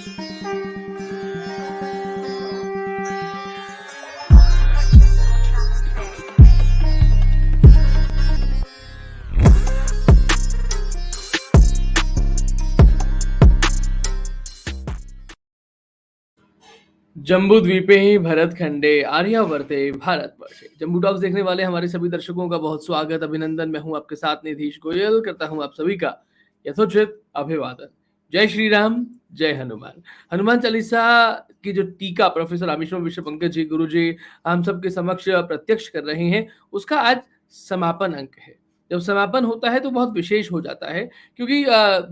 जम्बू द्वीपे ही भरत खंडे आर्यावर्ते भारतवर्षे। जम्बू टॉक्स देखने वाले हमारे सभी दर्शकों का बहुत स्वागत अभिनंदन। मैं हूं आपके साथ निधीश गोयल, करता हूं आप सभी का यथोचित अभिवादन। जय श्री राम, जय हनुमान। हनुमान चालीसा की जो टीका प्रोफेसर रामेश्वर मिश्र पंकज जी गुरु जी हम सबके समक्ष प्रत्यक्ष कर रहे हैं, उसका आज समापन अंक है। जब समापन होता है तो बहुत विशेष हो जाता है, क्योंकि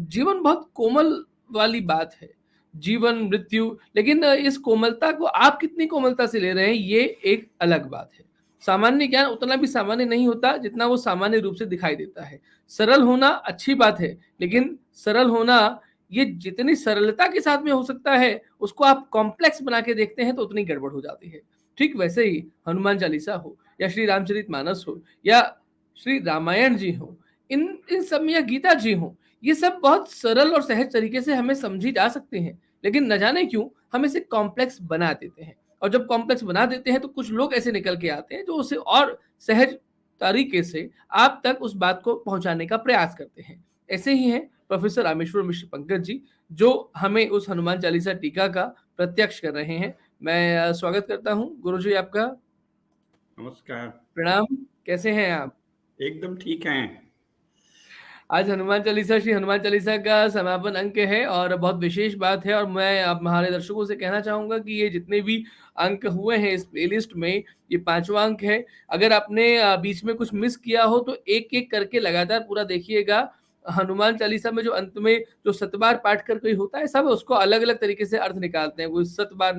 जीवन बहुत कोमल वाली बात है, जीवन मृत्यु। लेकिन इस कोमलता को आप कितनी कोमलता से ले रहे हैं, ये एक अलग बात है। सामान्य ज्ञान उतना भी सामान्य नहीं होता जितना वो सामान्य रूप से दिखाई देता है। सरल होना अच्छी बात है, लेकिन सरल होना ये जितनी सरलता के साथ में हो सकता है, उसको आप कॉम्प्लेक्स बना के देखते हैं तो उतनी गड़बड़ हो जाती है। ठीक वैसे ही हनुमान चालीसा हो या श्री रामचरितमानस हो या श्री रामायण जी हो, इन इन सब में, या गीता जी हो, ये सब बहुत सरल और सहज तरीके से हमें समझी जा सकती हैं। लेकिन न जाने क्यों हम इसे कॉम्प्लेक्स बना देते हैं, और जब कॉम्प्लेक्स बना देते हैं तो कुछ लोग ऐसे निकल के आते हैं जो उसे और सहज तरीके से आप तक उस बात को पहुंचाने का प्रयास करते हैं। ऐसे ही हैं प्रोफेसर रामेश्वर मिश्र पंकज जी, जो हमें उस हनुमान चालीसा टीका का प्रत्यक्ष कर रहे हैं। मैं स्वागत करता हूं गुरुजी आपका। नमस्कार। प्रणाम। कैसे हैं आप? एकदम ठीक हैं। आज हनुमान चालीसा, श्री हनुमान चालीसा का समापन अंक है और बहुत विशेष बात है। और मैं अब हमारे दर्शकों से कहना चाहूंगा कि ये जितने भी अंक हुए हैं इस प्लेलिस्ट में, ये 5वां अंक है। अगर आपने बीच में कुछ मिस किया हो तो एक एक करके लगातार पूरा देखिएगा। हनुमान चालीसा में जो अंत में जो 7 बार पाठ कर कोई होता है, सब उसको अलग अलग तरीके से अर्थ निकालते हैं। कोई 7 बार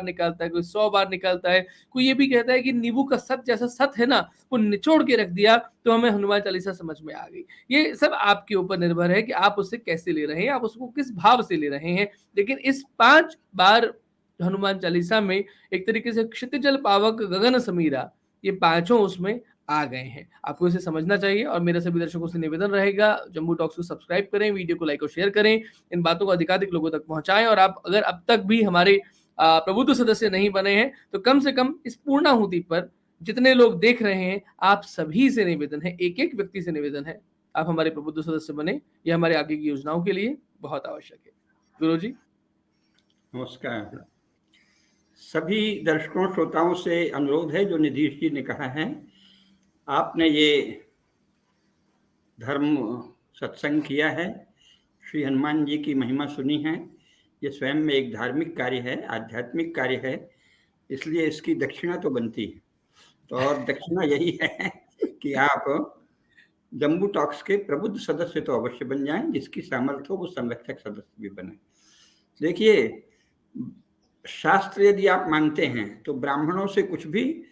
निकालता है, कोई 100 बार निकालता है, कोई ये भी कहता है कि नींबू का सत जैसा सत है ना, वो निचोड़ के रख दिया तो हमें हनुमान चालीसा समझ में आ गई। ये सब आपके ऊपर निर्भर है कि आप उससे कैसे ले रहे हैं, आप उसको किस भाव से ले रहे हैं। लेकिन इस 5 बार हनुमान चालीसा में एक तरीके से क्षितिजल पावक गगन समीरा, ये पांचों उसमें आ गए हैं। आपको इसे समझना चाहिए और मेरे सभी दर्शकों से निवेदन रहेगा, जम्बू टॉक्स को सब्सक्राइब करें, वीडियो को लाइक और शेयर करें, इन बातों को अधिकाधिक लोगों तक पहुंचाएं। और आप अगर अब तक भी हमारे प्रबुद्ध सदस्य नहीं बने हैं तो कम से कम इस पूर्णाहुति पर जितने लोग देख रहे हैं, आप सभी से निवेदन है, एक एक व्यक्ति से निवेदन है, आप हमारे प्रबुद्ध सदस्य बने। यह हमारे आगे की योजनाओं के लिए बहुत आवश्यक है। गुरु जी नमस्कार। सभी दर्शकों श्रोताओं से अनुरोध है, जो निधीश जी ने कहा है, आपने ये धर्म सत्संग किया है, श्री हनुमान जी की महिमा सुनी है। ये स्वयं में एक धार्मिक कार्य है, आध्यात्मिक कार्य है, इसलिए इसकी दक्षिणा तो बनती है। तो और दक्षिणा यही है कि आप जम्बू टॉक्स के प्रबुद्ध सदस्य तो अवश्य बन जाएं, जिसकी सामर्थ्य हो वो संरक्षक सदस्य भी बने। देखिए, शास्त्र यदि आप मानते हैं तो ब्राह्मणों से कुछ भी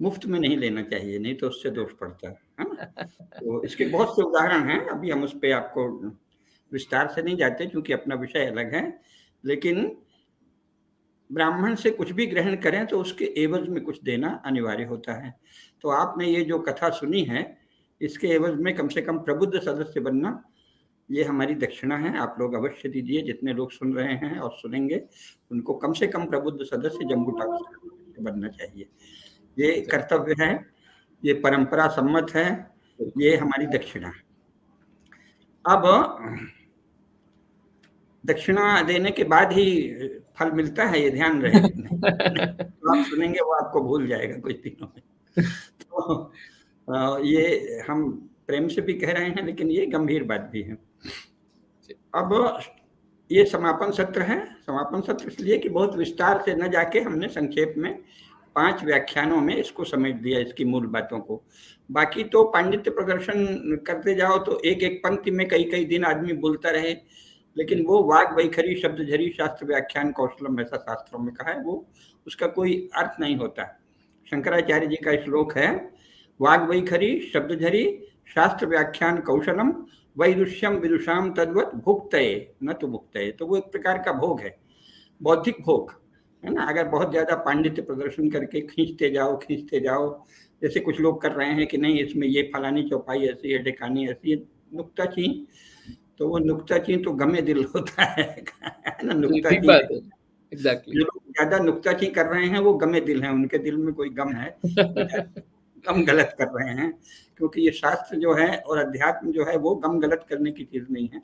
मुफ्त में नहीं लेना चाहिए, नहीं तो उससे दोष पड़ता है ना। तो इसके बहुत से उदाहरण हैं, अभी हम उस पर आपको विस्तार से नहीं जाते क्योंकि अपना विषय अलग है। लेकिन ब्राह्मण से कुछ भी ग्रहण करें तो उसके एवज में कुछ देना अनिवार्य होता है। तो आपने ये जो कथा सुनी है, इसके एवज में कम से कम प्रबुद्ध सदस्य बनना, ये हमारी दक्षिणा है। आप लोग अवश्य दीजिए, जितने लोग सुन रहे हैं और सुनेंगे उनको कम से कम प्रबुद्ध सदस्य जम्बू टॉक्स बनना चाहिए। ये कर्तव्य है, ये परंपरा सम्मत है, ये हमारी दक्षिणा है। अब दक्षिणा देने के बाद ही फल मिलता है, ये ध्यान रहे। तो आप सुनेंगे वो आपको भूल जाएगा कुछ दिनों में। तो ये हम प्रेम से भी कह रहे हैं, लेकिन ये गंभीर बात भी है। अब ये समापन सत्र है। समापन सत्र इसलिए कि बहुत विस्तार से न जाके हमने संक्षेप में 5 व्याख्यानों में इसको समेट दिया, इसकी मूल बातों को। बाकी तो पांडित्य प्रदर्शन करते जाओ तो एक एक पंक्ति में कई कई दिन आदमी बोलता रहे, लेकिन वो वाग वैखरी शब्द झरी शास्त्र व्याख्यान कौशलम, ऐसा शास्त्रों में कहा है, वो उसका कोई अर्थ नहीं होता। शंकराचार्य जी का श्लोक है, वाग वैखरी शब्द झरी शास्त्र व्याख्यान कौशलम वैदुष्यम विदुषाम तद्वत भुक्तये न तो भुक्तये। तो वो एक प्रकार का भोग है, बौद्धिक भोग है ना। अगर बहुत ज्यादा पांडित्य प्रदर्शन करके खींचते जाओ, जैसे कुछ लोग कर रहे हैं कि नहीं इसमें ये फलानी चौपाई ऐसी है, ढिकानी ऐसी है, नुक्ताचीन। तो वो नुक्ताचीन तो गमे दिल होता है ना, जी, ठीक नुक्ताचीन। बात है। एग्ज़ैक्टली। जो लोग ज़्यादा नुक्ताचीन कर रहे हैं वो गमे दिल हैं, उनके दिल में कोई गम है, गम गलत कर रहे हैं, क्योंकि ये शास्त्र जो है और अध्यात्म जो है वो गम गलत करने की चीज़ नहीं है।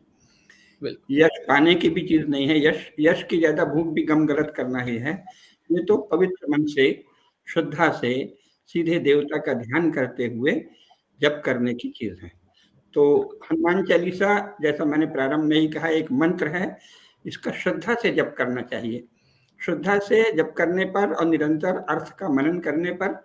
बिल्कुल। यश पाने की भी चीज़ नहीं है, यश की ज़्यादा भूख भी गम गलत करना ही है। ये तो पवित्र मन से, श्रद्धा से, सीधे देवता का ध्यान करते हुए जप करने की चीज़ है। तो हनुमान चालीसा, जैसा मैंने प्रारंभ में ही कहा, एक मंत्र है, इसका श्रद्धा से जप करना चाहिए। श्रद्धा से जप करने पर और निरंतर अर्थ का मनन करने पर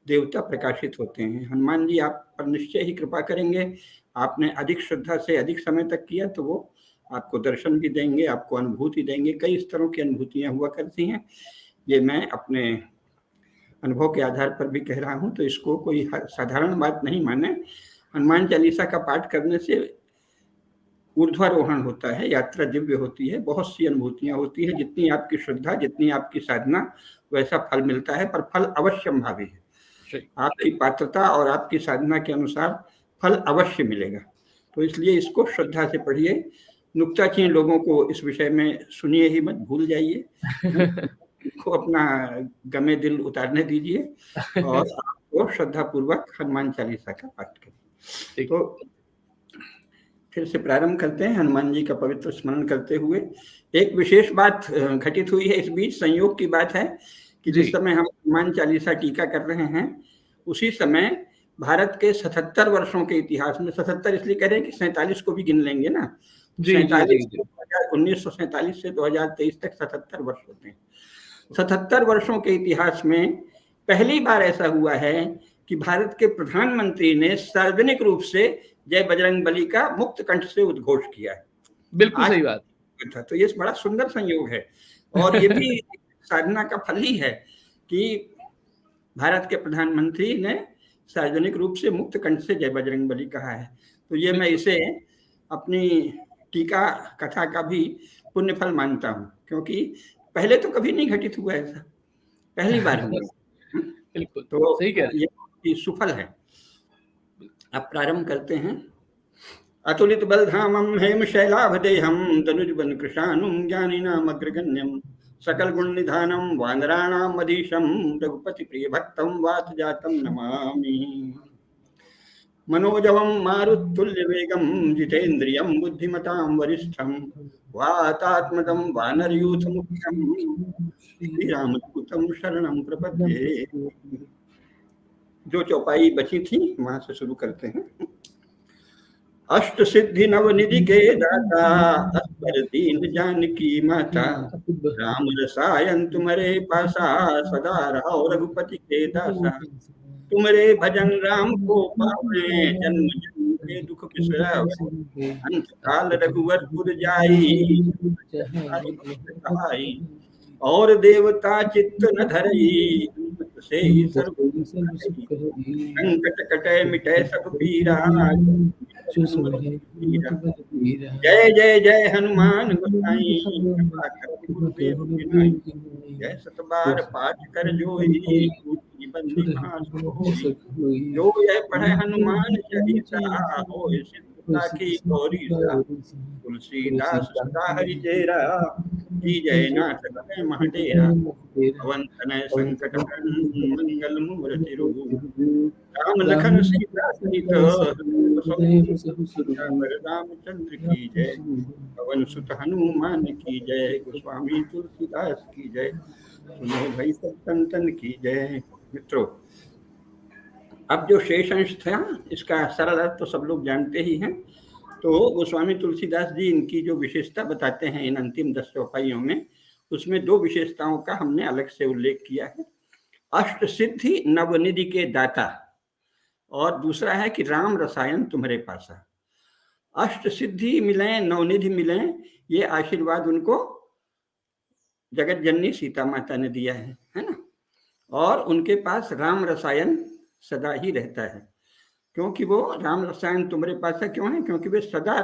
देवता प्रकाशित होते हैं। हनुमान जी आप पर निश्चय ही कृपा करेंगे। आपने अधिक श्रद्धा से अधिक समय तक किया तो वो आपको दर्शन भी देंगे, आपको अनुभूति देंगे। कई स्तरों की अनुभूतियाँ हुआ करती हैं। ये मैं अपने अनुभव के आधार पर भी कह रहा हूँ, तो इसको कोई साधारण बात नहीं माने। हनुमान चालीसा का पाठ करने से ऊर्ध्वारोहण होता है, यात्रा दिव्य होती है, बहुत सी अनुभूतियाँ होती है। जितनी आपकी श्रद्धा, जितनी आपकी साधना, वैसा फल मिलता है, पर फल अवश्यंभावी है। आपकी पात्रता और आपकी साधना के अनुसार फल अवश्य मिलेगा। तो इसलिए इसको श्रद्धा से पढ़िए। नुक्ताचीन लोगों को इस विषय में सुनिए ही मत, भूल जाइए। इनको अपना गमे दिल उतारने दीजिए और आपको श्रद्धा पूर्वक हनुमान चालीसा का पाठ करें। तो फिर से प्रारंभ करते हैं हनुमान जी का पवित्र स्मरण करते हुए। एक विशेष बात घटित हुई है इस बीच, संयोग की बात है कि जिस समय हम हनुमान चालीसा टीका कर रहे हैं, उसी समय भारत के 77 वर्षों के इतिहास में, 77 इसलिए कह रहे हैं कि 47 को भी गिन लेंगे ना, 1947 से 2023 तक 77 वर्ष होते हैं। 77 वर्षों के इतिहास में पहली बार ऐसा हुआ है कि भारत के प्रधानमंत्री ने सार्वजनिक रूप से जय बजरंगबली का मुक्त कंठ से उद्घोष किया है। बिल्कुल सही बात था। तो ये बड़ा सुंदर संयोग है, और ये भी साधना का फल ही है कि भारत के प्रधानमंत्री ने सार्वजनिक रूप से मुक्त कंठ से जय बजरंगबली कहा है। तो ये मैं इसे अपनी टीका कथा का भी पुण्य फल मानता हूँ, क्योंकि पहले तो कभी नहीं घटित हुआ ऐसा, पहली बार हुआ। बिल्कुल तो सही कह रहे हैं। ये सुफल है। अब प्रारंभ करते हैं। अतुलित बलधामं हेम शैलाभदेहं तनुजबन कृशानुं ज्ञानिनामग्रगण्यं सकल गुण निधानम वानराणाम मधीशम रघुपति प्रिय भक्तम वात जातम नमामि। मनोजवं मारुतुल्य वेगं जितेन्द्रियं बुद्धिमतां वरिष्ठं वातात्मजं वानरयूथ मुख्यं श्री रामदूतं शरणं प्रपद्ये। जो चौपाई बची थी वहां से शुरू करते हैं। अष्ट सिद्धि नव निधि के दाता, अस्पर दीन जानकी माता, राम रसायन तुम्हारे पासा, सदा रहो रघुपति के दासा। तुम्हारे भजन राम को पावे, जन्म जन्म के दुख बिसरावे, अंत काल रघुवर पुर जाई, और देवता चित्त न धरई, से ही सर्व संकट कटे मिटे सब पीरा। जय जय जय हनुमान गोसाई, कृपा कर गुरुदेव की नाई, जय सतबार पाठ कर जोई, जो यह पढ़े हनुमान चालीसा, होय सिद्ध की गौरी सा। तुलसीदास सदा हरि चेरा, की जय नाथ कहे महडेरा। पवन तनय संकट हरण, मंगल मूर्ति रूप, राम लखन सीता सहित रामचंद्र की जय। पवन सुत हनुमान की जय, गोस्वामी तुलसीदास की जय, सुनो भाई सब संतन की जय। मित्रों, अब जो शेष अंश था इसका सरल अर्थ तो सब लोग जानते ही हैं। तो गोस्वामी तुलसीदास जी इनकी जो विशेषता बताते हैं इन अंतिम 10 चौपाइयों में, उसमें 2 विशेषताओं का हमने अलग से उल्लेख किया है। अष्ट सिद्धि नवनिधि के दाता, और दूसरा है कि राम रसायन तुम्हारे पासा। अष्ट सिद्धि मिले, नवनिधि मिले, ये आशीर्वाद उनको जगत जननी सीता माता ने दिया है ना। और उनके पास राम रसायन सदा ही रहता है, क्योंकि वो राम रसायन तुम्हारे पास है। क्यों है? क्योंकि वे सदा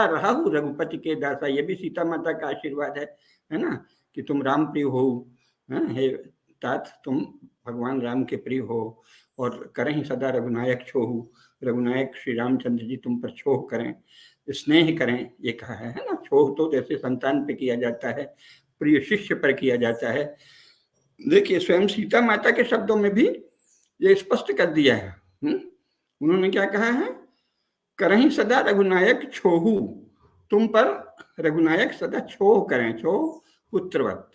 रहु रघुपति के दासा। ये भी सीता माता का आशीर्वाद है ना, कि तुम राम प्रिय हो, हे तात तुम भगवान राम के प्रिय हो, और करें सदा रघुनायक छोहु, रघुनायक श्री रामचंद्र जी तुम पर छोह करें। स्नेह करें, ये कहा है ना। छोह तो जैसे संतान पे किया जाता है, प्रिय शिष्य पर किया जाता है। देखिए स्वयं सीता माता के शब्दों में भी ये स्पष्ट कर दिया है। उन्होंने क्या कहा है, करहीं सदा रघुनायक छोहू, तुम पर रघुनायक सदा छोह करें। छोह पुत्रवत,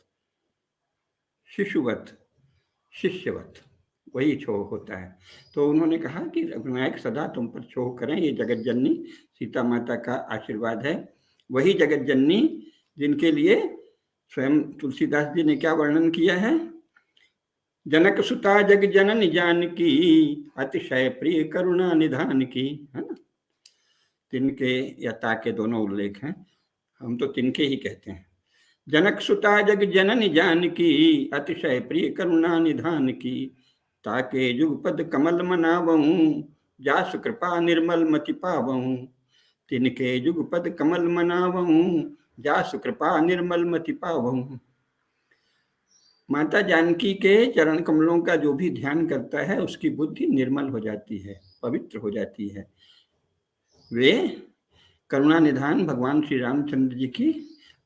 शिशुवत, शिष्यवत, वही छोह होता है। तो उन्होंने कहा कि रघुनायक सदा तुम पर छोह करें। ये जगत जननी सीता माता का आशीर्वाद है। वही जगत जननी जिनके लिए स्वयं तुलसीदास जी ने क्या वर्णन किया है, जनक सुता जग जननी जानकी, अतिशय प्रिय करुणा निधान की, है ना। तिनके या ताके दोनों उल्लेख हैं, हम तो तिनके ही कहते हैं। जनक सुता जग जननी जानकी, अतिशय प्रिय करुणा निधान की, ताके जुगपद कमल मनावहूं, जासु कृपा निर्मल मति पावहूं। तिनके जुगपद कमल मनावहूं, जासु कृपा निर्मल मति पावहूं। माता जानकी के चरण कमलों का जो भी ध्यान करता है उसकी बुद्धि निर्मल हो जाती है, पवित्र हो जाती है। वे करुणा निधान भगवान श्री रामचंद्र जी की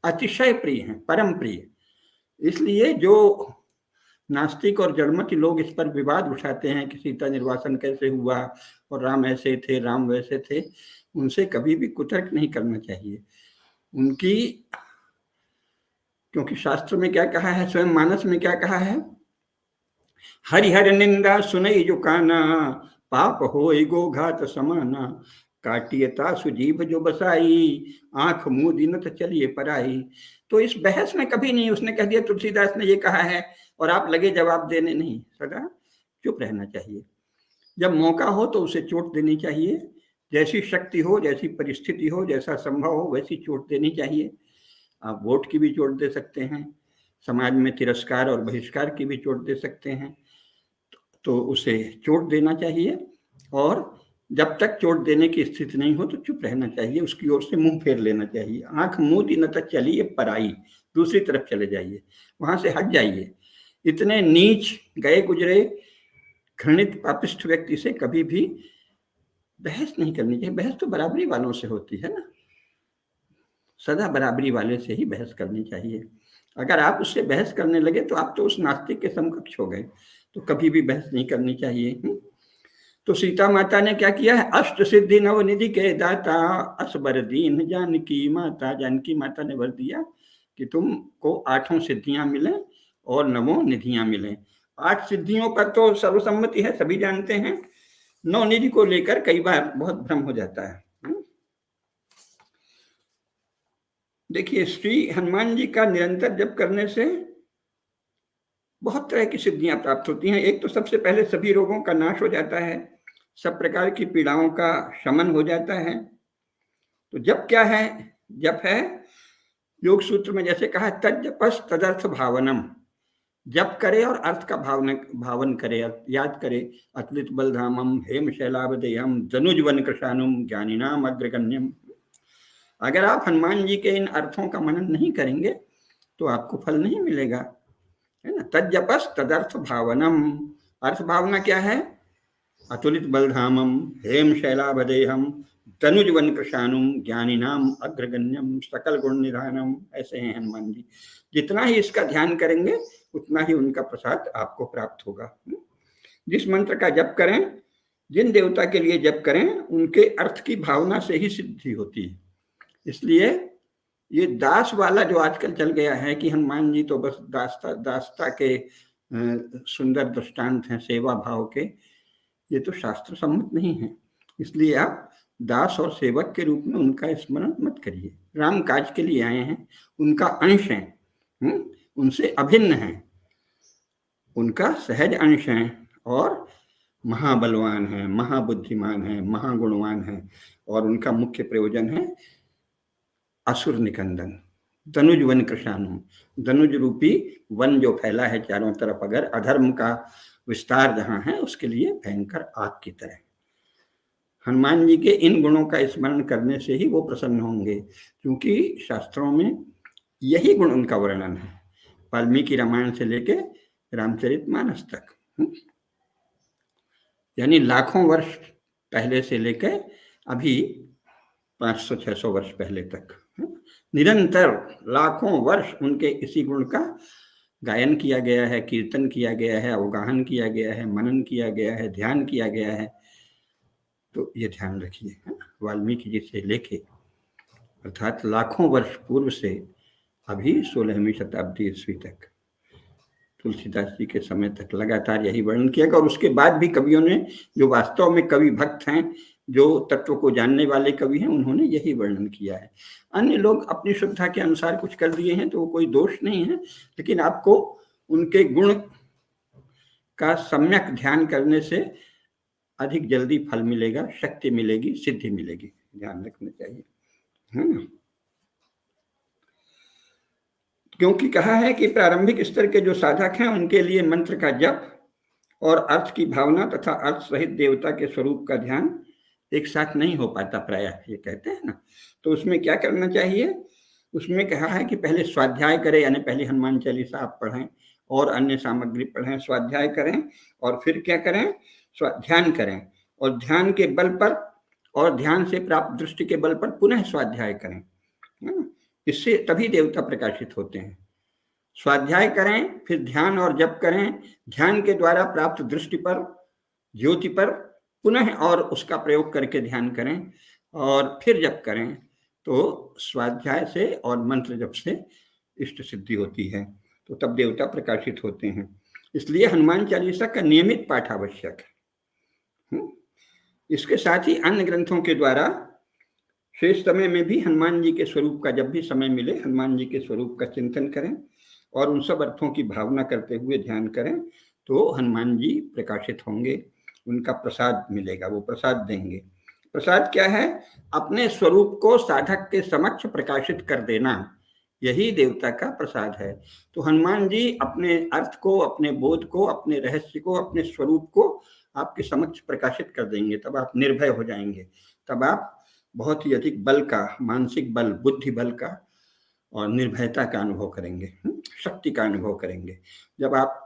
अतिशय प्रिय हैं, परम प्रिय। इसलिए जो नास्तिक और जड़मति लोग इस पर विवाद उठाते हैं कि सीता निर्वासन कैसे हुआ और राम ऐसे थे, राम वैसे थे, उनसे कभी भी कुतर्क नहीं करना चाहिए। उनकी, क्योंकि शास्त्र में क्या कहा है, स्वयं मानस में क्या कहा है, हरिहर निंदा सुनई जो काना, पाप होय गो घात समाना। काटियता सुजीभ जो बसाई, आंख मुंह दिनत चलिए पराई। तो इस बहस में कभी नहीं उसने कह दिया तुलसीदास ने ये कहा है और आप लगे जवाब देने, नहीं, सदा चुप रहना चाहिए। जब मौका हो तो उसे चोट देनी चाहिए, जैसी शक्ति हो, जैसी परिस्थिति हो, जैसा संभव हो वैसी चोट देनी चाहिए। आप वोट की भी चोट दे सकते हैं, समाज में तिरस्कार और बहिष्कार की भी चोट दे सकते हैं, तो उसे चोट देना चाहिए। और जब तक चोट देने की स्थिति नहीं हो तो चुप रहना चाहिए, उसकी ओर से मुंह फेर लेना चाहिए। आंख मुंह दिन तक चलिए पराई, दूसरी तरफ चले जाइए, वहां से हट जाइए। इतने नीच गए गुजरे घृणित पापिष्ठ व्यक्ति से कभी भी बहस नहीं करनी चाहिए। बहस तो बराबरी वालों से होती है ना, सदा बराबरी वाले से ही बहस करनी चाहिए। अगर आप उससे बहस करने लगे तो आप तो उस नास्तिक के समकक्ष हो गए, तो कभी भी बहस नहीं करनी चाहिए। तो सीता माता ने क्या किया है, अष्ट सिद्धि नवनिधि के दाता, असबर दीन जानकी माता। जानकी माता ने वर दिया कि तुमको 8 सिद्धियां मिलें और 9 निधियां मिलें। 8 सिद्धियों पर तो सर्वसम्मति है, सभी जानते हैं। 9 निधि को लेकर कई बार बहुत भ्रम हो जाता है। देखिए श्री हनुमान जी का निरंतर जप करने से बहुत तरह की सिद्धियां प्राप्त होती हैं। एक तो सबसे पहले सभी रोगों का नाश हो जाता है, सब प्रकार की पीड़ाओं का शमन हो जाता है। तो जप क्या है, जप है योग सूत्र में जैसे कहा, तज्जपस तदर्थ भावनम। जप करे और अर्थ का भावन करे, याद करे। अतुलित बलधामम हेम शैलावदेयम धनुजवन कृशानुम ज्ञानिनाम अग्रगण्यम। अगर आप हनुमान जी के इन अर्थों का मनन नहीं करेंगे तो आपको फल नहीं मिलेगा, है ना। तज्जपस तदर्थ भावनम, अर्थ भावना क्या है, अतुलित बलधामम हेम शैलावदेयम तनुजवन कृशानुम ज्ञानिनाम अग्रगण्यम सकल गुण निधानम। ऐसे हैं हनुमान जी। जितना ही इसका ध्यान करेंगे उतना ही उनका प्रसाद आपको प्राप्त होगा। जिस मंत्र का जप करें, जिन देवता के लिए जप करें, उनके अर्थ की भावना से ही सिद्धि होती है। इसलिए ये दास वाला जो आजकल चल गया है कि हनुमान जी तो बस दासता के सुंदर दृष्टांत हैं सेवा भाव के, ये तो शास्त्र सम्मत नहीं है। इसलिए आप दास और सेवक के रूप में उनका स्मरण मत करिए। राम काज के लिए आए हैं, उनका अंश हैं, उनसे अभिन्न हैं, उनका सहज अंश हैं और महाबलवान हैं, महाबुद्धिमान हैं, महागुणवान हैं। और उनका मुख्य प्रयोजन है असुर निकंदन, धनुज वन कृशानु। धनुज रूपी वन जो फैला है चारों तरफ, अगर अधर्म का विस्तार जहां है उसके लिए भयंकर आग की तरह। हनुमान जी के इन गुणों का स्मरण करने से ही वो प्रसन्न होंगे, क्योंकि शास्त्रों में यही गुण उनका वर्णन है, वाल्मीकि रामायण से लेके रामचरितमानस तक। यानी लाखों वर्ष पहले से लेकर अभी 500-600 वर्ष पहले तक निरंतर लाखों वर्ष उनके इसी गुण का गायन किया गया है, कीर्तन किया गया है, अवगाहन किया गया है, मनन किया गया है, ध्यान किया गया है। तो ये ध्यान रखिए, वाल्मीकि जी से लेके अर्थात लाखों वर्ष पूर्व से अभी 16वीं शताब्दी ईस्वी तक तुलसीदास जी के समय तक लगातार यही वर्णन किया गया। और उसके बाद भी कवियों ने, जो वास्तव में कवि भक्त हैं, जो तत्व को जानने वाले कवि हैं, उन्होंने यही वर्णन किया है। अन्य लोग अपनी श्रद्धा के अनुसार कुछ कर दिए हैं तो वो कोई दोष नहीं है, लेकिन आपको उनके गुण का सम्यक ध्यान करने से अधिक जल्दी फल मिलेगा, शक्ति मिलेगी, सिद्धि मिलेगी। ध्यान रखना चाहिए, है ना। क्योंकि कहा है कि प्रारंभिक स्तर के जो साधक हैं उनके लिए मंत्र का जप और अर्थ की भावना तथा अर्थ सहित देवता के स्वरूप का ध्यान एक साथ नहीं हो पाता प्रायः, ये कहते हैं ना। तो उसमें क्या करना चाहिए? उसमें कहा है कि पहले स्वाध्याय करें, यानी पहले हनुमान चालीसा आप पढ़ें और अन्य सामग्री पढ़ें, स्वाध्याय करें और फिर क्या करें? ध्यान करें, और ध्यान के बल पर और ध्यान से प्राप्त दृष्टि के बल पर पुनः स्वाध्याय करें, है ना। इससे तभी देवता प्रकाशित होते हैं। स्वाध्याय करें, फिर ध्यान और जप करें, ध्यान के द्वारा प्राप्त दृष्टि पर, ज्योति पर पुनः और उसका प्रयोग करके ध्यान करें और फिर जप करें। तो स्वाध्याय से और मंत्र जप से इष्ट सिद्धि होती है, तो तब देवता प्रकाशित होते हैं। इसलिए हनुमान चालीसा का नियमित पाठ आवश्यक है। इसके साथ ही अन्य ग्रंथों के द्वारा शेष समय में भी हनुमान जी के स्वरूप का, जब भी समय मिले, हनुमान जी के स्वरूप का चिंतन करें और उन सब अर्थों की भावना करते हुए ध्यान करें, तो हनुमान जी प्रकाशित होंगे, उनका प्रसाद मिलेगा, वो प्रसाद देंगे। प्रसाद क्या है? अपने स्वरूप को साधक के समक्ष प्रकाशित कर देना, यही देवता का प्रसाद है। तो हनुमान जी अपने अर्थ को, अपने बोध को, अपने रहस्य को, अपने स्वरूप को आपके समक्ष प्रकाशित कर देंगे। तब आप निर्भय हो जाएंगे, तब आप बहुत ही अधिक बल का, मानसिक बल, बुद्धि बल का और निर्भयता का अनुभव करेंगे, शक्ति का अनुभव करेंगे। जब आप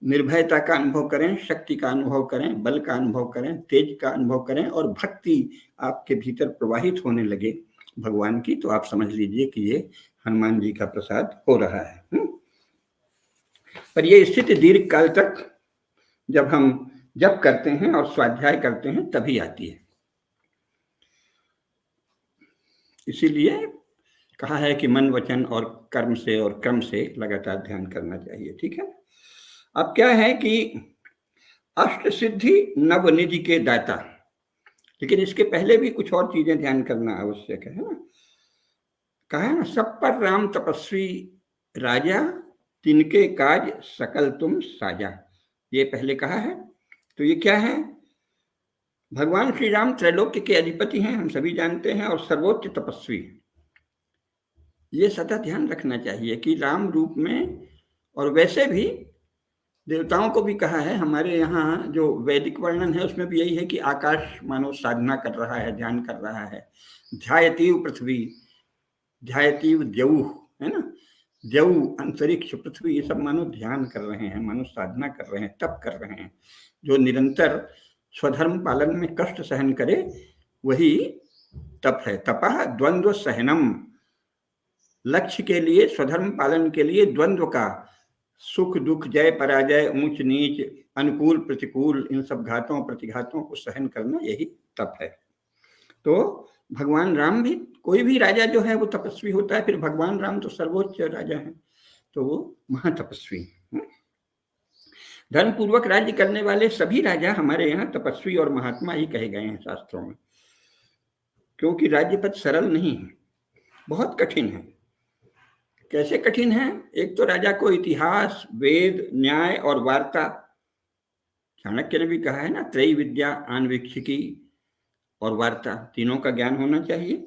निर्भयता का अनुभव करें, शक्ति का अनुभव करें, बल का अनुभव करें, तेज का अनुभव करें और भक्ति आपके भीतर प्रवाहित होने लगे भगवान की, तो आप समझ लीजिए कि ये हनुमान जी का प्रसाद हो रहा है। पर ये स्थिति दीर्घ काल तक जब हम जप करते हैं और स्वाध्याय करते हैं तभी आती है। इसीलिए कहा है कि मन, वचन और कर्म से और क्रम से लगातार ध्यान करना चाहिए, ठीक है। अब क्या है कि अष्ट सिद्धि नवनिधि के दाता, लेकिन इसके पहले भी कुछ और चीजें ध्यान करना आवश्यक है ना। कहा है ना, सब पर राम तपस्वी राजा, तिनके काज सकल तुम साजा, ये पहले कहा है। तो ये क्या है? भगवान श्री राम त्रैलोक्य के अधिपति हैं, हम सभी जानते हैं, और सर्वोच्च तपस्वी। ये सदा ध्यान रखना चाहिए कि राम रूप में, और वैसे भी देवताओं को भी कहा है, हमारे यहाँ जो वैदिक वर्णन है उसमें भी यही है कि आकाश मानो साधना कर रहा है, ध्यान कर रहा है। ध्यायतीव पृथ्वी, ध्यायतीव द्यौः, है ना, द्यौः अंतरिक्ष, पृथ्वी, ये सब मानो ध्यान कर रहे हैं, मानो साधना कर रहे हैं, तप कर रहे हैं। जो निरंतर स्वधर्म पालन में कष्ट सहन करे वही तप है। तपः द्वंद्व सहनम, लक्ष्य के लिए, स्वधर्म पालन के लिए द्वंद्व का, सुख दुख, जय पराजय, ऊंच नीच, अनुकूल प्रतिकूल, इन सब घातों प्रतिघातों को सहन करना, यही तप है। तो भगवान राम भी, कोई भी राजा जो है वो तपस्वी होता है, फिर भगवान राम तो सर्वोच्च राजा है, तो वो महातपस्वी। धर्म पूर्वक राज्य करने वाले सभी राजा हमारे यहाँ तपस्वी और महात्मा ही कहे गए हैं शास्त्रों में, क्योंकि राज्य पद सरल नहीं है, बहुत कठिन है। कैसे कठिन है? एक तो राजा को इतिहास, वेद, न्याय और वार्ता, चाणक्य ने भी कहा है ना, त्रयी विद्या आन्वीक्षिकी और वार्ता, तीनों का ज्ञान होना चाहिए।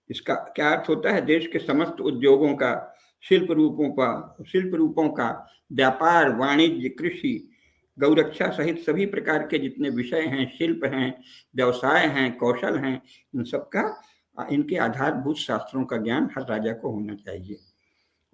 इसका क्या अर्थ होता है? देश के समस्त उद्योगों का, शिल्प रूपों का, व्यापार, वाणिज्य, कृषि, गौरक्षा सहित सभी प्रकार के जितने विषय हैं, शिल्प हैं, व्यवसाय हैं, कौशल हैं, इन सब का, इनके आधारभूत शास्त्रों का ज्ञान हर राजा को होना चाहिए।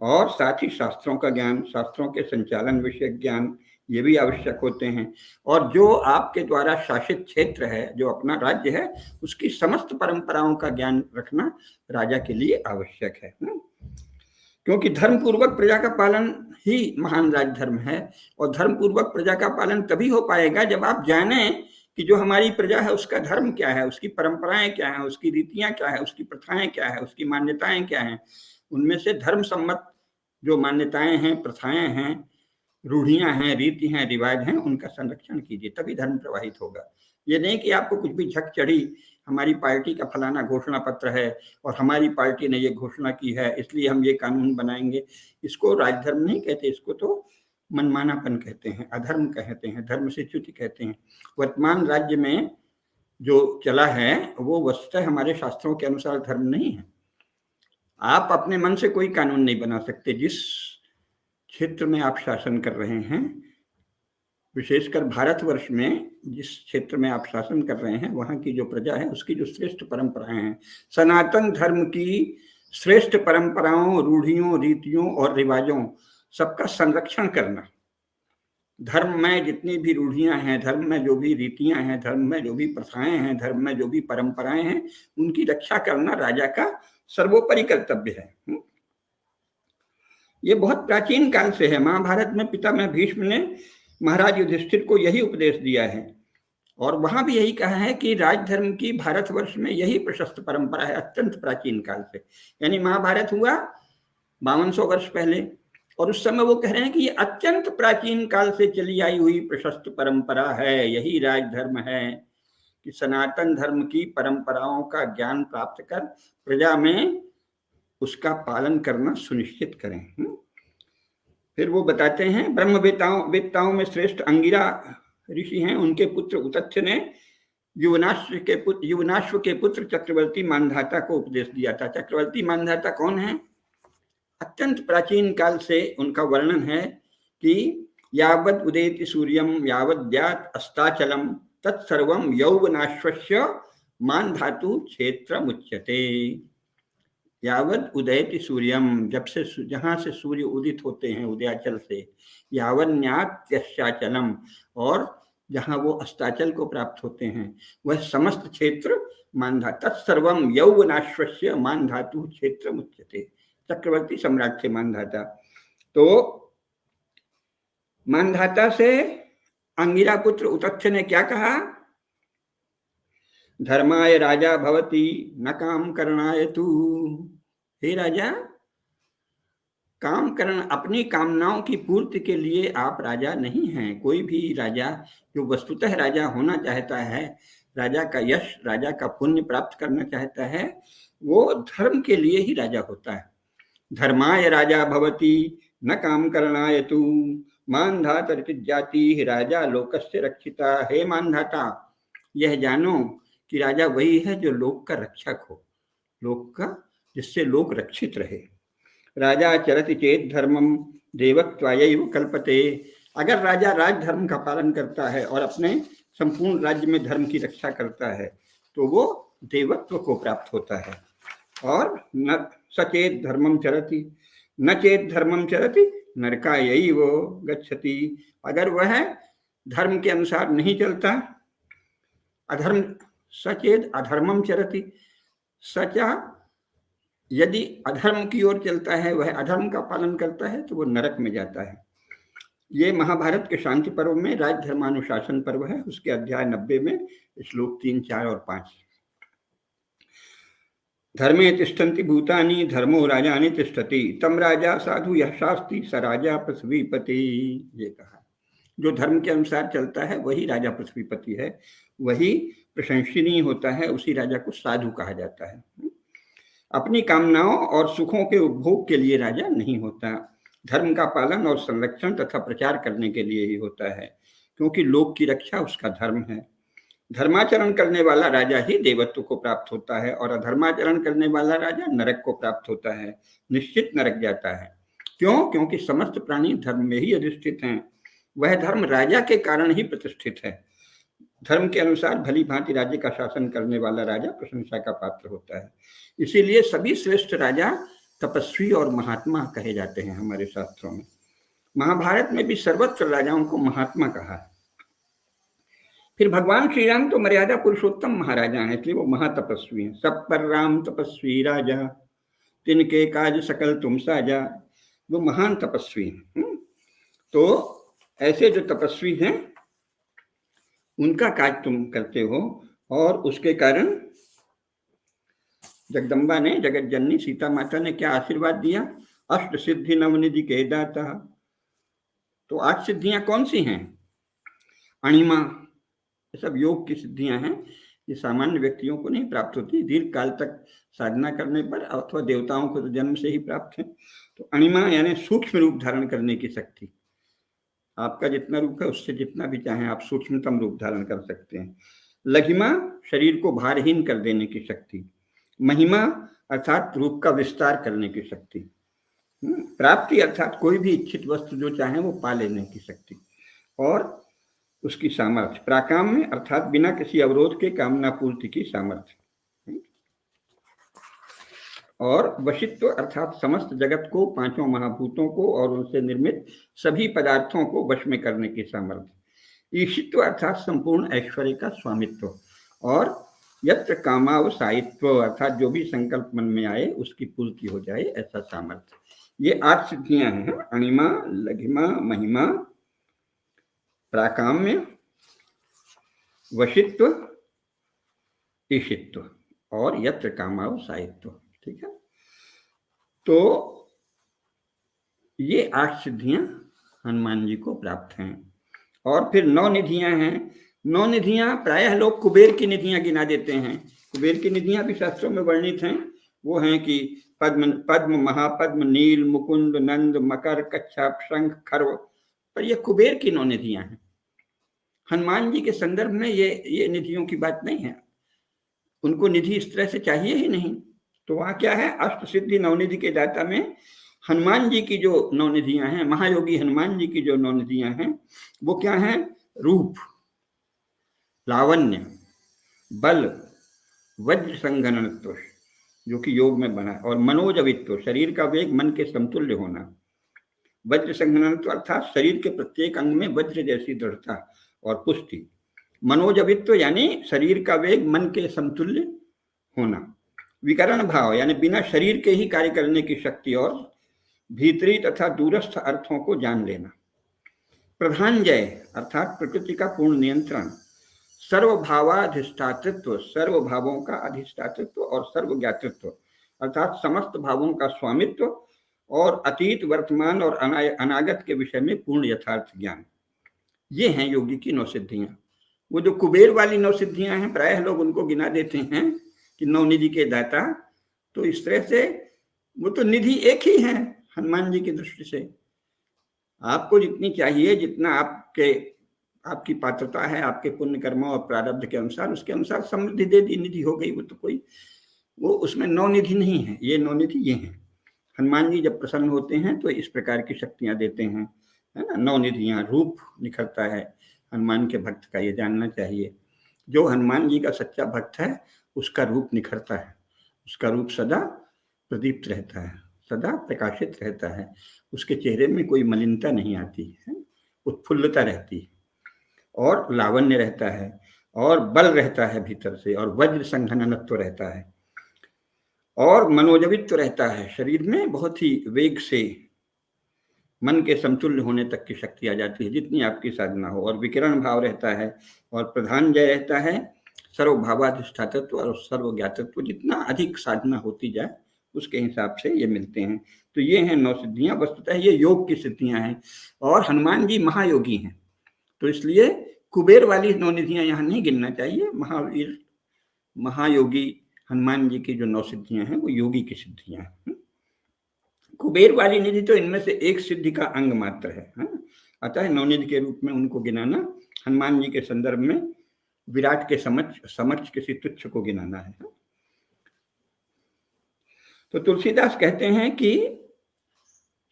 और साथ ही शास्त्रों का ज्ञान, शास्त्रों के संचालन विषयक ज्ञान, ये भी आवश्यक होते हैं। और जो आपके द्वारा शासित क्षेत्र है, जो अपना राज्य है, उसकी समस्त परंपराओं का ज्ञान रखना राजा के लिए आवश्यक है। क्योंकि धर्म पूर्वक प्रजा का पालन ही महान राजधर्म है। और धर्म पूर्वक प्रजा का पालन तभी हो पाएगा जब आप जाने कि जो हमारी प्रजा है उसका धर्म क्या है, उसकी परंपराएं क्या हैं, उसकी रीतियां क्या है, उसकी प्रथाएं क्या है, उसकी मान्यताएं क्या हैं। उनमें से धर्म सम्मत जो मान्यताएं हैं, प्रथाएं हैं, रूढ़ियां हैं, रीति हैं, रिवाज हैं, उनका संरक्षण कीजिए, तभी धर्म प्रवाहित होगा। ये नहीं कि आपको कुछ भी झक चढ़ी, हमारी पार्टी का फलाना घोषणा पत्र है और हमारी पार्टी ने ये घोषणा की है इसलिए हम ये कानून बनाएंगे। इसको राजधर्म नहीं कहते, इसको तो मनमानापन कहते हैं, अधर्म कहते हैं, धर्म से च्युति कहते हैं। वर्तमान राज्य में जो चला है वो वस्तुतः हमारे शास्त्रों के अनुसार धर्म नहीं है। आप अपने मन से कोई कानून नहीं बना सकते। जिस क्षेत्र में आप शासन कर रहे हैं, विशेषकर भारतवर्ष में जिस क्षेत्र में आप शासन कर रहे हैं, वहाँ की जो प्रजा है उसकी जो श्रेष्ठ परंपराएं हैं, सनातन धर्म की श्रेष्ठ परंपराओं, रूढ़ियों, रीतियों और रिवाजों सबका संरक्षण करना। धर्म में जितनी भी रूढ़ियां हैं, धर्म में जो भी रीतियां हैं, धर्म में जो भी प्रथाएं हैं, धर्म में जो भी परंपराएं हैं, उनकी रक्षा करना राजा का सर्वोपरि कर्तव्य है। ये बहुत प्राचीन काल से है। महाभारत में पितामह भीष्म ने महाराज युधिष्ठिर को यही उपदेश दिया है और वहां भी यही कहा है कि राजधर्म की भारतवर्ष में यही प्रशस्त परंपरा है, अत्यंत प्राचीन काल से। यानी महाभारत हुआ 5200 वर्ष पहले और उस समय वो कह रहे हैं कि ये अत्यंत प्राचीन काल से चली आई हुई प्रशस्त परंपरा है, यही राजधर्म है कि सनातन धर्म की परंपराओं का ज्ञान प्राप्त कर प्रजा में उसका पालन करना सुनिश्चित करें। फिर वो बताते हैं, ब्रह्म वेत्ताओं में श्रेष्ठ अंगिरा ऋषि हैं, उनके पुत्र उतथ्य ने युवनाश्व के पुत्र चक्रवर्ती मानधाता को उपदेश दिया था। चक्रवर्ती मानधाता कौन है? अत्यंत प्राचीन काल से उनका वर्णन है कि यावद उदेति सूर्यम यावद्यात अस्ताचलम तत्सर्वम यौवनाश्वस्य मानधातु क्षेत्र मुच्यते। यावद उदयति सूर्यम, जब से जहां से सूर्य उदित होते हैं उदयाचल से, यावन्यात्यश्चाचलम, और जहां वो अस्ताचल को प्राप्त होते हैं वह समस्त क्षेत्र मानधाता, तत्सर्वम यौवनाश्वस्य मानधातु क्षेत्र मुच्यते। चक्रवर्ती सम्राट थे मानधाता। तो मानधाता से अंगिरा पुत्र उतथ्य ने क्या कहा? धर्माय राजा भवति न काम करणाय तू। हे राजा, काम करना, अपनी कामनाओं की पूर्ति के लिए आप राजा नहीं हैं। कोई भी राजा जो वस्तुतः राजा होना चाहता है, राजा का यश, राजा का पुण्य प्राप्त करना चाहता है, वो धर्म के लिए ही राजा होता है। धर्माय राजा भवति न काम करणाय तू मानधाता जाति राजा लोकस्य रक्षिता। हे मानधाता, यह जानो कि राजा वही है जो लोक का रक्षक हो, लोक का, जिससे लोक रक्षित रहे। राजा चरति चेत धर्मम देवत्वायैव कल्पते। अगर राजा राजधर्म का पालन करता है और अपने संपूर्ण राज्य में धर्म की रक्षा करता है तो वो देवत्व को प्राप्त होता है। और न सचेत धर्मम चरति न चेत धर्मम चरति नरकायैव गच्छति। अगर वह धर्म के अनुसार नहीं चलता, अधर्म, सचेत अधर्मम चरति, सचा यदि अधर्म की ओर चलता है, वह अधर्म का पालन करता है तो वो नरक में जाता है। ये महाभारत के शांति पर्व में राजधर्मानुशासन पर्व है, उसके अध्याय 90 में श्लोक 3, 4 और 5। धर्मे तिष्ठन्ति भूतानि धर्मो राजानि तिष्ठति तम राजा साधु यः शास्ति स राजा पृथ्वीपति। ये कहा, जो धर्म के अनुसार चलता है वही राजा पृथ्वीपति है, वही प्रशंसनीय होता है, उसी राजा को साधु कहा जाता है। अपनी कामनाओं और सुखों के उपभोग के लिए राजा नहीं होता, धर्म का पालन और संरक्षण तथा प्रचार करने के लिए ही होता है, क्योंकि लोक की रक्षा उसका धर्म है। धर्माचरण करने वाला राजा ही देवत्व को प्राप्त होता है और अधर्माचरण करने वाला राजा नरक को प्राप्त होता है, निश्चित नरक जाता है। क्यों? क्योंकि समस्त प्राणी धर्म में ही अधिष्ठित हैं। वह धर्म राजा के कारण ही प्रतिष्ठित है। धर्म के अनुसार भली भांति राज्य का शासन करने वाला राजा प्रशंसा का पात्र होता है। इसीलिए सभी श्रेष्ठ राजा तपस्वी और महात्मा कहे जाते हैं हमारे शास्त्रों में। महाभारत में भी सर्वत्र राजाओं को महात्मा कहा है। फिर भगवान श्री राम तो मर्यादा पुरुषोत्तम महाराजा हैं, इसलिए वो महातपस्वी हैं। सब पर राम तपस्वी राजा, तिनके काज सकल तुम साजा। वो महान तपस्वी हैं। तो ऐसे जो तपस्वी हैं उनका काज तुम करते हो, और उसके कारण जगदम्बा ने, जगत जननी सीता माता ने क्या आशीर्वाद दिया? अष्ट सिद्धि नवनिधि के दाता। तो 8 सिद्धियां कौन सी हैं? अणिमा, ये सब योग की सिद्धियां हैं। ये सामान्य व्यक्तियों को नहीं प्राप्त होती, दीर्घ काल तक साधना करने पर, अथवा देवताओं को तो जन्म से ही प्राप्त है। तो अणिमा यानी सूक्ष्म रूप धारण करने की शक्ति। आपका जितना रूप है उससे जितना भी चाहें आप सूक्ष्मतम रूप धारण कर सकते हैं। लघिमा, शरीर को भारहीन कर देने की शक्ति। महिमा अर्थात रूप का विस्तार करने की शक्ति। प्राप्ति अर्थात कोई भी इच्छित वस्तु जो चाहे वो पा लेने की शक्ति और उसकी सामर्थ्य। प्राकाम्य अर्थात बिना किसी अवरोध के कामना पूर्ति की सामर्थ्य। और वशित्व अर्थात समस्त जगत को, 5 महाभूतों को और उनसे निर्मित सभी पदार्थों को वश में करने की सामर्थ्य। ईशित्व अर्थात संपूर्ण ऐश्वर्य का स्वामित्व। और यत्र कामावसायित्व अर्थात जो भी संकल्प मन में आए उसकी पूर्ति हो जाए, ऐसा सामर्थ्य। ये 8 सिद्धियां हैं, अणिमा, लघिमा, महिमा, प्राकाम्य, वशित्व, ईशित्व और यत्र कामावसायित्व। ठीक है, तो ये 8 सिद्धियां हनुमान जी को प्राप्त हैं। और फिर 9 निधियां हैं। 9 निधियां प्रायः लोग कुबेर की निधियां गिना देते हैं। कुबेर की निधियां भी शास्त्रों में वर्णित हैं। वो हैं कि पद्म, महापद्म, नील, मुकुंद, नंद, मकर, कच्छप, शंख, खर्व। पर ये कुबेर की 9 निधियां हैं। हनुमान जी के संदर्भ में ये निधियों की बात नहीं है। उनको निधि इस तरह से चाहिए ही नहीं। तो वहां क्या है? अष्ट सिद्धि नवनिधि के दाता में हनुमान जी की जो 9 निधियां हैं, महायोगी हनुमान जी की जो 9 निधियां हैं, वो क्या है? रूप, लावण्य, बल, वज्र संघननत्व जो कि योग में बना, और मनोजवित्व शरीर का वेग मन के समतुल्य होना। वज्र संघननत्व अर्थात शरीर के प्रत्येक अंग में वज्र जैसी दृढ़ता और पुष्टि। मनोजवित्व यानी शरीर का वेग मन के समतुल्य होना। विकरण भाव यानी बिना शरीर के ही कार्य करने की शक्ति और भीतरी तथा दूरस्थ अर्थों को जान लेना। प्रधान जय अर्थात प्रकृति का पूर्ण नियंत्रण। सर्वभावाधिष्ठातृत्व, सर्व भावों का अधिष्ठातृत्व और सर्वज्ञातृत्व अर्थात समस्त भावों का स्वामित्व और अतीत, वर्तमान और अनागत के विषय में पूर्ण यथार्थ ज्ञान। ये हैं योगी की 9 सिद्धियां। वो जो कुबेर वाली 9 सिद्धियां हैं प्रायः लोग उनको गिना देते हैं कि 9 निधि के दाता। तो इस तरह से वो तो निधि एक ही है हनुमान जी की दृष्टि से। आपको जितनी चाहिए, जितना आपकी पात्रता है, आपके पुण्य कर्मों और प्रारब्ध के अनुसार, उसके अनुसार समृद्धि दे दी, निधि हो गई। वो तो कोई, वो उसमें 9 निधि नहीं है। ये 9 निधि ये हैं। हनुमान जी जब प्रसन्न होते हैं तो इस प्रकार की शक्तियां देते हैं, है ना। 9 निधियां, रूप निखरता है हनुमान के भक्त का, ये जानना चाहिए। जो हनुमान जी का सच्चा भक्त है उसका रूप निखरता है, उसका रूप सदा प्रदीप्त रहता है, सदा प्रकाशित रहता है। उसके चेहरे में कोई मलिनता नहीं आती है, उत्फुल्लता रहती है और लावण्य रहता है और बल रहता है भीतर से, और वज्र संघननत्व रहता है और मनोजवित्व रहता है। शरीर में बहुत ही वेग से मन के समतुल्य होने तक की शक्ति आ जाती है जितनी आपकी साधना हो। और विकिरण भाव रहता है और प्रधान जय रहता है। सर्वभावाधिष्ठातत्व और सर्वज्ञातत्व, जितना अधिक साधना होती जाए उसके हिसाब से ये मिलते हैं। तो ये हैं 9 सिद्धियां। वस्तुतः ये योग की सिद्धियां हैं और हनुमान जी महायोगी हैं, तो इसलिए कुबेर वाली 9 निधियां यहाँ नहीं गिनना चाहिए। महावीर महायोगी हनुमान जी की जो 9 सिद्धियां हैं वो योगी की सिद्धियां हैं। कुबेर वाली निधि तो इनमें से एक सिद्धि का अंग मात्र है। अतः 9 निधि के रूप में उनको गिनाना हनुमान जी के संदर्भ में विराट के समक्ष किसी तुच्छ को गिनाना है। तो तुलसीदास कहते हैं कि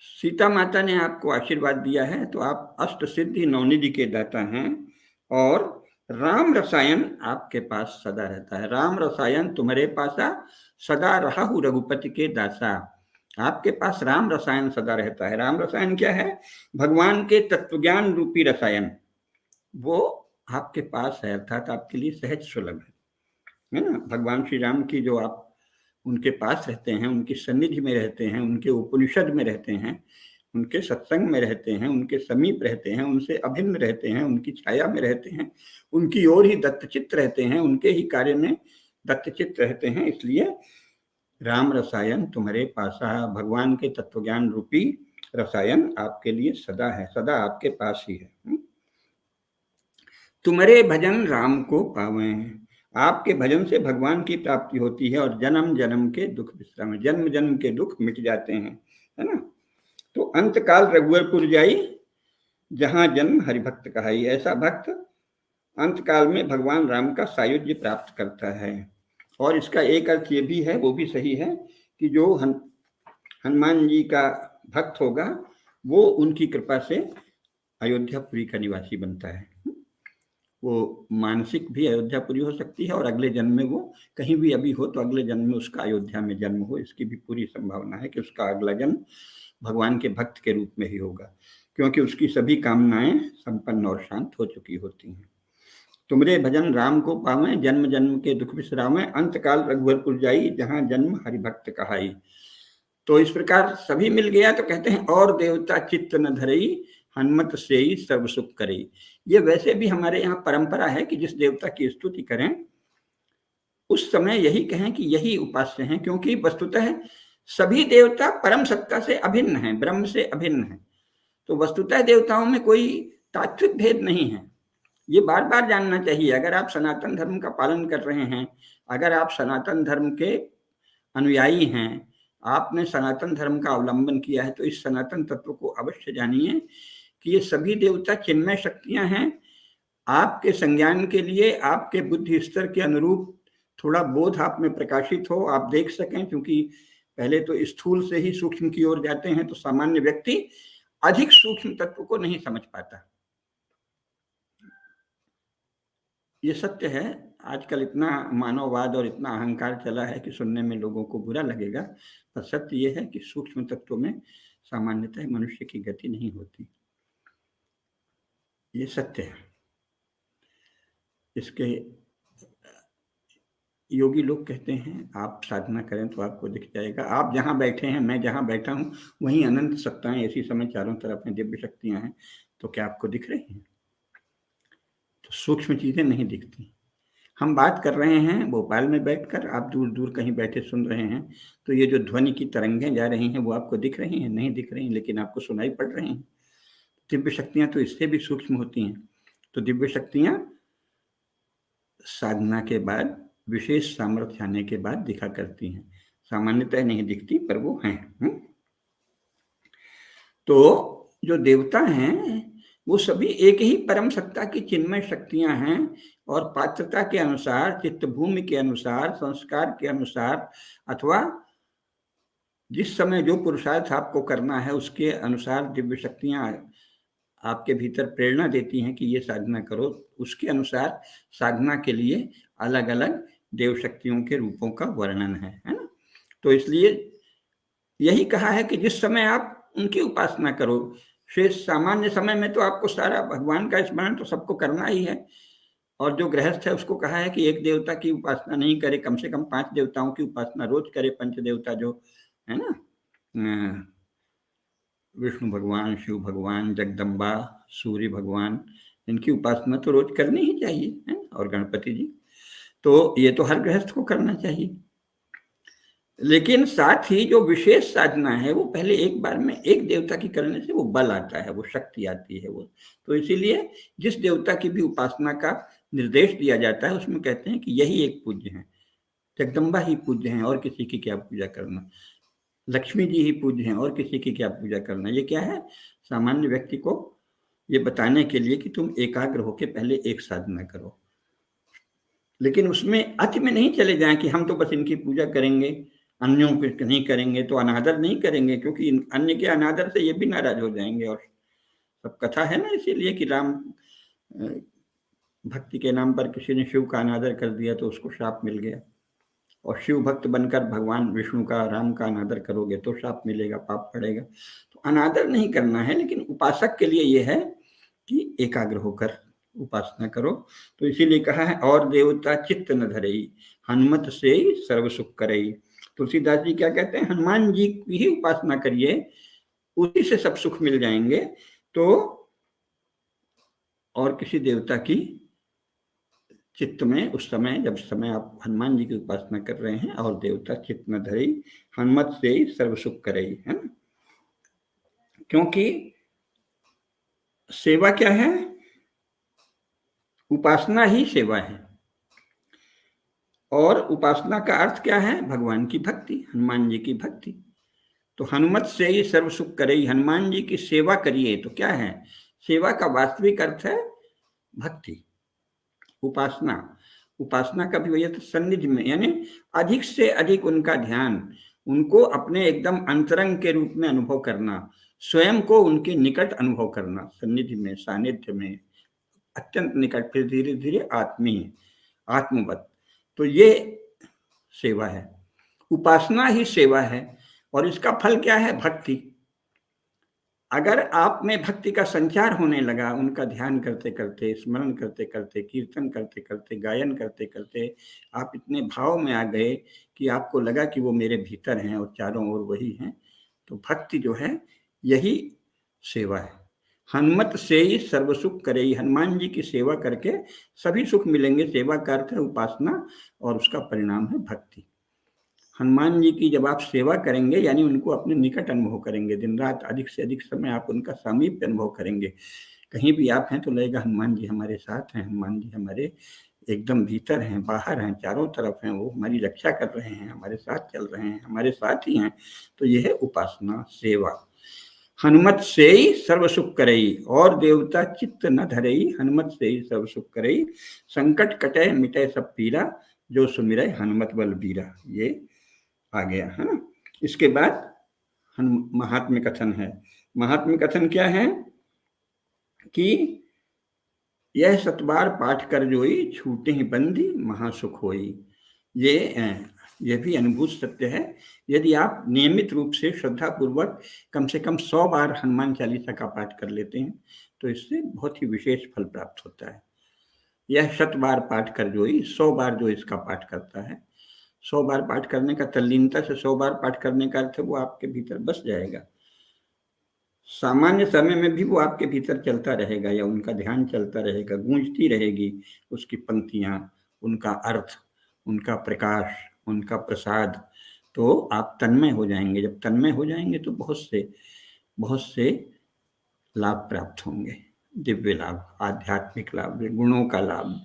सीता माता ने आपको आशीर्वाद दिया है तो आप अष्ट सिद्धि 9 निधि के दाता हैं, और राम रसायन आपके पास सदा रहता है। राम रसायन तुम्हारे पासा, सदा रहु रघुपति के दासा। आपके पास राम रसायन सदा रहता है। राम रसायन क्या है? भगवान के तत्वज्ञान रूपी रसायन, वो आपके पास है, अर्थात आपके लिए सहज सुलभ है ना। भगवान श्री राम की जो आप उनके पास रहते हैं, उनकी सन्निधि में रहते हैं, उनके उपनिषद में रहते हैं, उनके सत्संग में रहते हैं, उनके समीप रहते हैं, उनसे अभिन्न रहते हैं, उनकी छाया में रहते हैं, उनकी ओर ही दत्तचित्त रहते हैं, उनके ही कार्य में दत्तचित्त रहते हैं। इसलिए राम रसायन तुम्हारे पास है, भगवान के तत्वज्ञान रूपी रसायन आपके लिए सदा है, सदा आपके पास ही है। तुम्हारे भजन राम को पावे, आपके भजन से भगवान की प्राप्ति होती है और जन्म जन्म के दुख विश्राम, जन्म जन्म के दुख मिट जाते हैं, है ना। तो अंतकाल रघुवरपुर जाई, जहां जन्म हरिभक्त कहाई। ऐसा भक्त अंतकाल में भगवान राम का सायुज्य प्राप्त करता है। और इसका एक अर्थ ये भी है, वो भी सही है, कि जो हनुमान जी का भक्त होगा वो उनकी कृपा से अयोध्यापुरी का निवासी बनता है। वो मानसिक भी अयोध्यापुरी हो सकती है और अगले जन्म में वो कहीं भी अभी हो तो अगले जन्म में उसका अयोध्या में जन्म हो, इसकी भी पूरी संभावना है कि उसका अगला जन्म भगवान के भक्त के रूप में ही होगा, क्योंकि उसकी सभी कामनाएं संपन्न और शांत हो चुकी होती हैं। तुमरे भजन राम को पावे, जन्म जन्म के दुख विश्रामे, अंतकाल रघुवरपुर जाई, जहां जन्म हरिभक्त कहाई। तो इस प्रकार सभी मिल गया तो कहते हैं और देवता चित्त न धरई, हनुमत सेई सर्व सुख करई। ये वैसे भी हमारे यहाँ परंपरा है कि जिस देवता की स्तुति करें उस समय यही कहें कि यही उपास्य हैं, क्योंकि वस्तुतः सभी देवता परम सत्ता से अभिन्न हैं, ब्रह्म से अभिन्न हैं। तो वस्तुतः देवताओं में कोई तात्विक भेद नहीं है, ये बार बार जानना चाहिए। अगर आप सनातन धर्म का पालन कर रहे हैं, अगर आप सनातन धर्म के अनुयायी हैं, आपने सनातन धर्म का अवलंबन किया है, तो इस सनातन तत्व को अवश्य जानिए कि ये सभी देवता चिन्मय शक्तियां हैं। आपके संज्ञान के लिए, आपके बुद्धि स्तर के अनुरूप थोड़ा बोध आप में प्रकाशित हो, आप देख सकें, क्योंकि पहले तो स्थूल से ही सूक्ष्म की ओर जाते हैं, तो सामान्य व्यक्ति अधिक सूक्ष्म तत्व को नहीं समझ पाता। ये सत्य है। आजकल इतना मानववाद और इतना अहंकार चला है कि सुनने में लोगों को बुरा लगेगा, पर सत्य ये है कि सूक्ष्म तत्वों में सामान्यतः मनुष्य की गति नहीं होती, ये सत्य है। इसके योगी लोग कहते हैं आप साधना करें तो आपको दिख जाएगा। आप जहाँ बैठे हैं, मैं जहाँ बैठा हूँ, वहीं अनंत सत्ताएं ऐसी समय चारों तरफ में दिव्य शक्तियां हैं, तो क्या आपको दिख रही हैं? तो सूक्ष्म चीजें नहीं दिखती। हम बात कर रहे हैं भोपाल में बैठकर, आप दूर दूर कहीं बैठे सुन रहे हैं, तो ये जो ध्वनि की तरंगें जा रही हैं वो आपको दिख रही हैं? नहीं दिख रही, लेकिन आपको सुनाई पड़ रही हैं। दिव्य शक्तियां तो इससे भी सूक्ष्म होती हैं। तो दिव्य शक्तियां साधना के बाद, विशेष सामर्थ्य आने के बाद दिखा करती हैं, सामान्यतः नहीं दिखती, पर वो हैं। तो जो देवता हैं वो सभी एक ही परम सत्ता की चिन्मय शक्तियां हैं, और पात्रता के अनुसार, चित्त भूमि के अनुसार, संस्कार के अनुसार, अथवा जिस समय जो पुरुषार्थ आपको करना है उसके अनुसार दिव्य शक्तियां आपके भीतर प्रेरणा देती हैं कि ये साधना करो। उसके अनुसार साधना के लिए अलग अलग देव शक्तियों के रूपों का वर्णन है ना। तो इसलिए यही कहा है कि जिस समय आप उनकी उपासना करो, शेष सामान्य समय में तो आपको सारा भगवान का स्मरण तो सबको करना ही है। और जो गृहस्थ है उसको कहा है कि एक देवता की उपासना नहीं करे, कम से कम 5 देवताओं की उपासना रोज करे। पंच देवता जो है ना, विष्णु भगवान, शिव भगवान, जगदम्बा, सूर्य भगवान, इनकी उपासना तो रोज करनी ही चाहिए है, और गणपति जी, तो ये तो हर गृहस्थ को करना चाहिए। लेकिन साथ ही जो विशेष साधना है वो पहले एक बार में एक देवता की करने से वो बल आता है, वो शक्ति आती है वो। तो इसीलिए जिस देवता की भी उपासना का निर्देश दिया जाता है उसमें कहते हैं कि यही एक पूज्य है, जगदम्बा ही पूज्य है, और किसी की क्या पूजा करना, लक्ष्मी जी ही पूज्य हैं, और किसी की क्या पूजा करना। ये क्या है? सामान्य व्यक्ति को ये बताने के लिए कि तुम एकाग्र होकर पहले एक साधना करो, लेकिन उसमें अति में नहीं चले जाएं कि हम तो बस इनकी पूजा करेंगे, अन्यों को नहीं करेंगे, तो अनादर नहीं करेंगे, क्योंकि अन्य के अनादर से ये भी नाराज हो जाएंगे। और सब कथा है ना, इसीलिए कि राम भक्ति के नाम पर किसी ने शिव का अनादर कर दिया तो उसको श्राप मिल गया। और शिव भक्त बनकर भगवान विष्णु का, राम का अनादर करोगे तो शाप मिलेगा, पाप पड़ेगा। तो अनादर नहीं करना है, लेकिन उपासक के लिए ये है कि एकाग्र होकर उपासना करो। तो इसीलिए कहा है, और देवता चित्त न धरई, हनुमत से सर्व सुख करई। तुलसीदास जी क्या कहते हैं, हनुमान जी की ही उपासना करिए, उसी से सब सुख मिल जाएंगे। तो और किसी देवता की चित्त में उस समय, जब समय आप हनुमान जी की उपासना कर रहे हैं, और देवता चित्त न धरई, हनुमत से ही सर्व सुख करई, है ना। क्योंकि सेवा क्या है, उपासना ही सेवा है। और उपासना का अर्थ क्या है, भगवान की भक्ति, हनुमान जी की भक्ति। तो हनुमत से ही सर्व सुख करई, हनुमान जी की सेवा करिए। तो क्या है, सेवा का वास्तविक अर्थ है भक्ति, उपासना। उपासना का भी वही है, तो सन्निधि में, यानी अधिक से अधिक उनका ध्यान, उनको अपने एकदम अंतरंग के रूप में अनुभव करना, स्वयं को उनके निकट अनुभव करना, सन्निधि में, सानिध्य में, अत्यंत निकट, फिर धीरे धीरे आत्मीय, आत्मवत। तो ये सेवा है, उपासना ही सेवा है। और इसका फल क्या है, भक्ति। अगर आप में भक्ति का संचार होने लगा, उनका ध्यान करते करते, स्मरण करते करते, कीर्तन करते करते, गायन करते करते, आप इतने भाव में आ गए कि आपको लगा कि वो मेरे भीतर हैं और चारों ओर वही हैं, तो भक्ति जो है यही सेवा है। हनुमत से ही सर्व सुख करे, हनुमान जी की सेवा करके सभी सुख मिलेंगे। सेवा का अर्थ है उपासना, और उसका परिणाम है भक्ति। हनुमान जी की जब आप सेवा करेंगे, यानी उनको अपने निकट अनुभव करेंगे, दिन रात अधिक से अधिक समय आप उनका सामीप्य अनुभव करेंगे। कहीं भी आप हैं तो लगेगा हनुमान जी हमारे साथ हैं, हनुमान जी हमारे एकदम भीतर हैं, बाहर हैं, चारों तरफ हैं, वो हमारी रक्षा कर रहे हैं, हमारे साथ चल रहे हैं, हमारे साथ ही हैं। तो यह है उपासना, सेवा। हनुमत से ही सर्व सुख करई, और देवता चित्त न धरई, हनुमत से ही सर्व सुख करई। संकट कटे मिटे सब पीरा, जो सुमिरै हनुमत बल बीरा। ये आ गया, है ना। इसके बाद महात्म्य कथन है। महात्म्य कथन क्या है कि यह सतबार पाठ कर जोई, छूटे ही बंदी महासुख होई। ये भी अनुभूत सत्य है। यदि आप नियमित रूप से श्रद्धा पूर्वक कम से कम 100 बार हनुमान चालीसा का पाठ कर लेते हैं, तो इससे बहुत ही विशेष फल प्राप्त होता है। यह 100 बार पाठ कर जोई, 100 बार जो इसका पाठ करता है, 100 बार पाठ करने का, तल्लीनता से 100 बार पाठ करने का अर्थ है वो आपके भीतर बस जाएगा। सामान्य समय में भी वो आपके भीतर चलता रहेगा, या उनका ध्यान चलता रहेगा, गूंजती रहेगी उसकी पंक्तियां, उनका अर्थ, उनका प्रकाश, उनका प्रसाद। तो आप तन्मय हो जाएंगे। जब तन्मय हो जाएंगे तो बहुत से लाभ प्राप्त होंगे, दिव्य लाभ, आध्यात्मिक लाभ, गुणों का लाभ,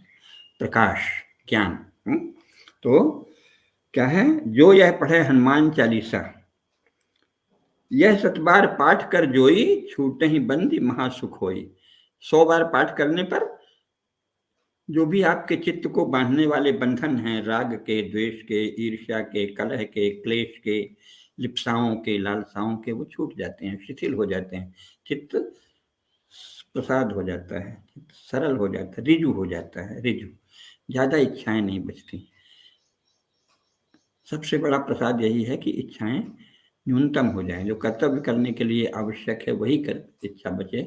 प्रकाश, ज्ञान। तो क्या है, जो यह पढ़े हनुमान चालीसा, यह 100 बार पाठ कर जोई, छूटे ही बंदी महासुख होई। 100 बार पाठ करने पर जो भी आपके चित्त को बांधने वाले बंधन हैं, राग के, द्वेष के, ईर्ष्या के, कलह के, क्लेश के, लिप्साओं के, लालसाओं के, वो छूट जाते हैं, शिथिल हो जाते हैं। चित्त प्रसाद हो जाता है, चित्त सरल हो जाता है, रिजु हो जाता है, रिजु, ज्यादा इच्छाएं नहीं बचती। सबसे बड़ा प्रसाद यही है कि इच्छाएं न्यूनतम हो जाएं, जो कर्तव्य करने के लिए आवश्यक है वही कर इच्छा बचे।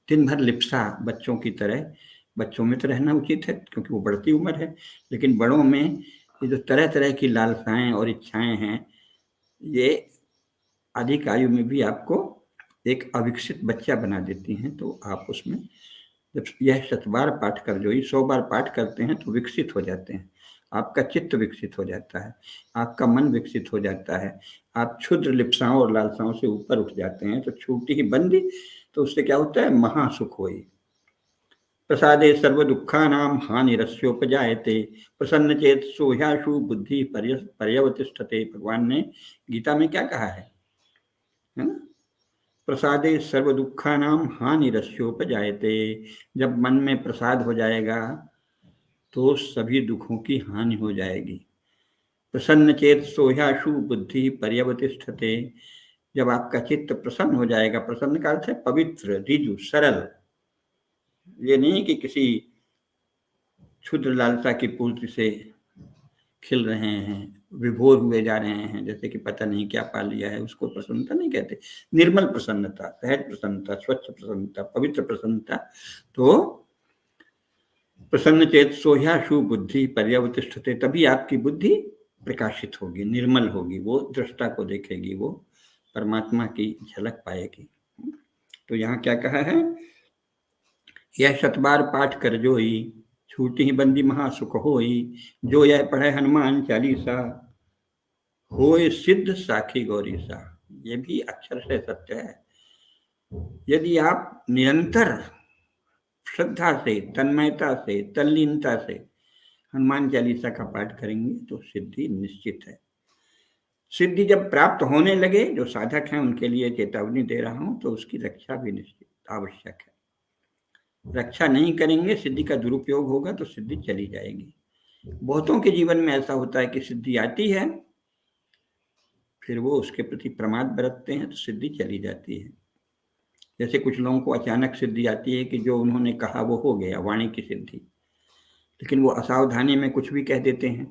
दिन भर लिप्सा, बच्चों की तरह, बच्चों में तो रहना उचित है क्योंकि वो बढ़ती उम्र है, लेकिन बड़ों में ये जो तरह तरह की लालसाएं और इच्छाएं हैं, ये अधिक आयु में भी आपको एक अविकसित बच्चा बना देती हैं। तो आप उसमें जब यह 100 बार पाठ कर जोई, 100 बार पाठ करते हैं तो विकसित हो जाते हैं। आपका चित्त विकसित हो जाता है, आपका मन विकसित हो जाता है, आप क्षुद्र लिप्साओं और लालसाओं से ऊपर उठ जाते हैं। तो छूटी ही बंदी, तो उससे क्या होता है, महासुख होई। प्रसादे सर्व दुखानां हानिरस्योपजायते, प्रसन्न चेत सोह्याशु बुद्धि पर्यवतिष्ठते। भगवान ने गीता में क्या कहा है ना, प्रसादे सर्व दुखानां हानिरस्योपजायते। जब मन में प्रसाद हो जाएगा तो सभी दुखों की हानि हो जाएगी। प्रसन्न चेत सोह्याशु बुद्धि पर्यवतिष्ठते। जब आपका चित्त प्रसन्न हो जाएगा, प्रसन्न का अर्थ है पवित्र, रिजु, सरल। ये नहीं कि किसी क्षुद्र लालसा की पूर्ति से खिल रहे हैं, विभोर हुए जा रहे हैं, जैसे कि पता नहीं क्या पा लिया है, उसको प्रसन्नता नहीं कहते। निर्मल प्रसन्नता, सहज प्रसन्नता, स्वच्छ प्रसन्नता, पवित्र प्रसन्नता। तो प्रसन्न चेत सोह्याशु बुद्धि पर्यवतिष्ठते, तभी आपकी बुद्धि प्रकाशित होगी, निर्मल होगी, वो दृष्टा को देखेगी, वो परमात्मा की झलक पाएगी। तो यहाँ क्या कहा है, यह शतबार पाठ कर जोई, छूटी ही बंदी महासुख होई, जो यह पढ़े हनुमान चालीसा, होए सिद्ध साखी गौरी सा। ये भी अक्षर से सत्य है। यदि आप निरंतर श्रद्धा से, तन्मयता से, तल्लीनता से हनुमान चालीसा का पाठ करेंगे तो सिद्धि निश्चित है। सिद्धि जब प्राप्त होने लगे, जो साधक हैं उनके लिए चेतावनी दे रहा हूं, तो उसकी रक्षा भी निश्चित आवश्यक है। रक्षा नहीं करेंगे, सिद्धि का दुरुपयोग होगा तो सिद्धि चली जाएगी। बहुतों के जीवन में ऐसा होता है कि सिद्धि आती है, फिर वो उसके प्रति प्रमाद बरतते हैं तो सिद्धि चली जाती है। जैसे कुछ लोगों को अचानक सिद्धि आती है कि जो उन्होंने कहा वो हो गया, वाणी की सिद्धि, लेकिन वो असावधानी में कुछ भी कह देते हैं।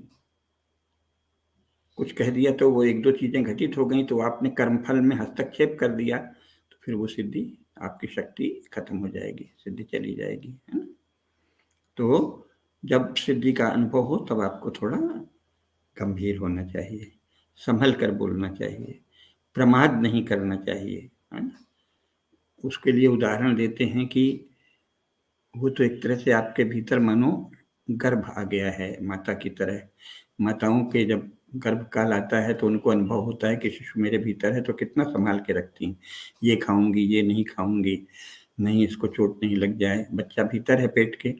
कुछ कह दिया तो वो एक दो चीजें घटित हो गई, तो आपने कर्मफल में हस्तक्षेप कर दिया, तो फिर वो सिद्धि, आपकी शक्ति खत्म हो जाएगी, सिद्धि चली जाएगी, है ना। तो जब सिद्धि का अनुभव हो तब आपको थोड़ा गंभीर होना चाहिए, संभल कर बोलना चाहिए, प्रमाद नहीं करना चाहिए, है ना। उसके लिए उदाहरण देते हैं कि वो तो एक तरह से आपके भीतर मानो गर्भ आ गया है माता की तरह। माताओं के जब गर्भकाल आता है तो उनको अनुभव होता है कि शिशु मेरे भीतर है, तो कितना संभाल के रखती हैं, ये खाऊंगी, ये नहीं खाऊंगी, नहीं इसको चोट नहीं लग जाए। बच्चा भीतर है पेट के,